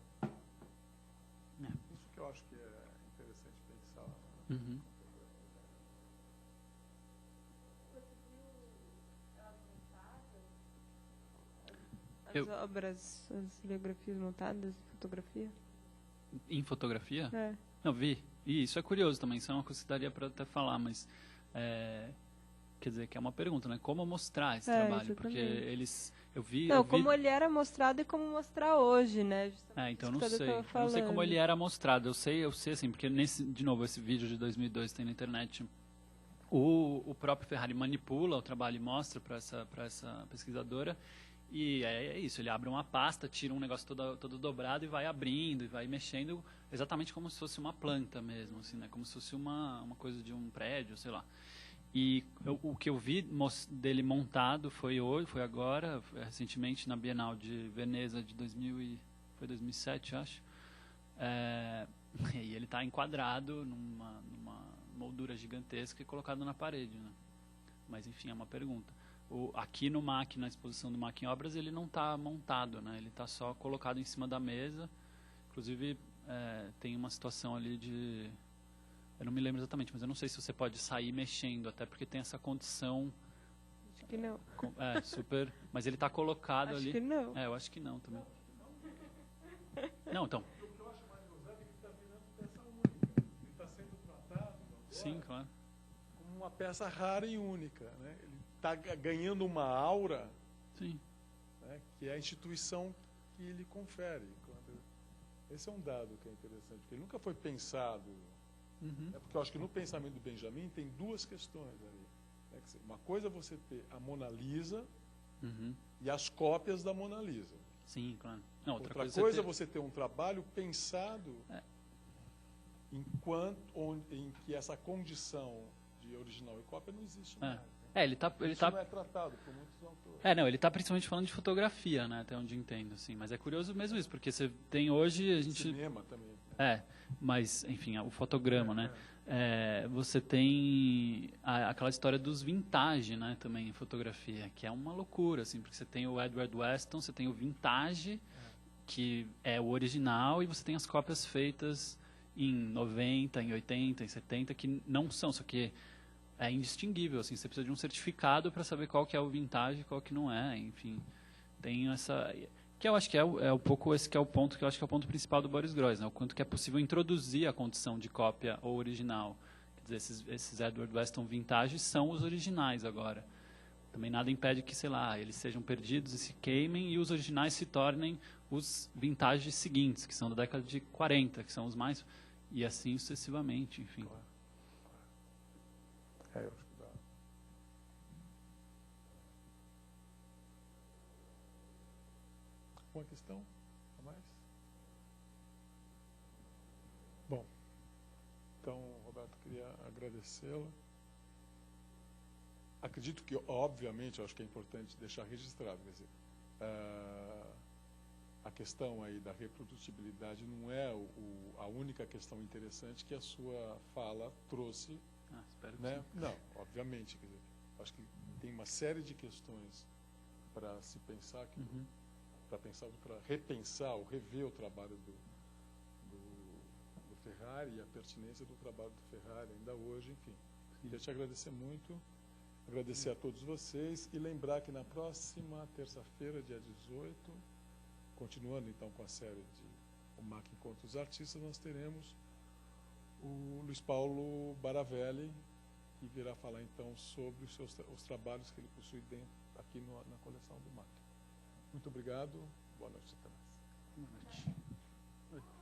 Isso que eu acho que é interessante pensar. As obras, as biografias montadas em fotografia? Em fotografia? É. Não, vi. E isso é curioso também, isso é uma coisa que daria para até falar, mas quer dizer, que é uma pergunta, né? Como mostrar esse trabalho? Exatamente. Porque eles... como ele era mostrado e como mostrar hoje, né? Então não sei. Eu não sei como ele era mostrado. Eu sei assim, porque de novo, esse vídeo de 2002 tem na internet. O próprio Ferrari manipula o trabalho e mostra para essa pesquisadora. E é isso, ele abre uma pasta, tira um negócio todo dobrado e vai abrindo, e vai mexendo, exatamente como se fosse uma planta mesmo, assim, né? Como se fosse uma coisa de um prédio, sei lá. E o que eu vi dele montado foi agora, recentemente na Bienal de Veneza de 2007, acho. E ele está enquadrado moldura gigantesca e colocado na parede, né? Mas, enfim, é uma pergunta. Aqui no MAC, na exposição do MAC em Obras, ele não está montado, né? Ele está só colocado em cima da mesa. Inclusive, tem uma situação ali de... Eu não me lembro exatamente, mas eu não sei se você pode sair mexendo, até porque tem essa condição... Acho que não. Super... Mas ele está colocado ali... Acho que não. Eu acho que não também. Não, então... O que eu acho mais gozado é que está virando peça única. Ele está sendo tratado agora Sim, claro. como uma peça rara e única, né? Ele está ganhando uma aura, Sim. né, que é a instituição que ele confere. Esse é um dado que é interessante, porque ele nunca foi pensado... Uhum. Porque eu acho que no pensamento do Benjamin tem duas questões ali. Né? Uma coisa é você ter a Mona Lisa e as cópias da Mona Lisa. Sim, claro. Não, Outra coisa é você ter um trabalho pensado em que essa condição de original e cópia não existe mais. Isso não é tratado por muitos autores. Não, ele está principalmente falando de fotografia, né, até onde entendo, assim. Mas é curioso mesmo isso, porque você tem hoje a gente... Cinema também. Mas, enfim, o fotograma, né? Você tem aquela história dos vintage, né, também em fotografia, que é uma loucura, assim, porque você tem o Edward Weston, você tem o vintage, que é o original, e você tem as cópias feitas em 90, em 80, em 70, que não são, só que é indistinguível, assim, você precisa de um certificado para saber qual que é o vintage e qual que não é, enfim, tem essa... Que eu acho que é um pouco esse que é o ponto, que eu acho que é o ponto principal do Boris Groys, né? O quanto que é possível introduzir a condição de cópia ou original. Quer dizer, esses Edward Weston vintage são os originais agora. Também nada impede que, sei lá, eles sejam perdidos e se queimem e os originais se tornem os vintages seguintes, que são da década de 40, que são os mais... E assim sucessivamente, enfim. Claro. Eu acho que dá. Uma questão a mais? Bom, então, Roberto, queria agradecê-la. Acredito que, obviamente, eu acho que é importante deixar registrado, quer dizer, a questão aí da reprodutibilidade não é a única questão interessante que a sua fala trouxe. Espero que né? sim. Não, obviamente, quer dizer, acho que tem uma série de questões para se pensar, para repensar ou rever o trabalho do Ferrari e a pertinência do trabalho do Ferrari ainda hoje, enfim. Queria te agradecer muito, agradecer a todos vocês e lembrar que na próxima terça-feira, dia 18, continuando então com a série de O MAC Encontra os Artistas, nós teremos o Luiz Paulo Baravelli, que virá falar então sobre os trabalhos que ele possui aqui na coleção do MAC. Muito obrigado, boa noite a todos. Boa noite.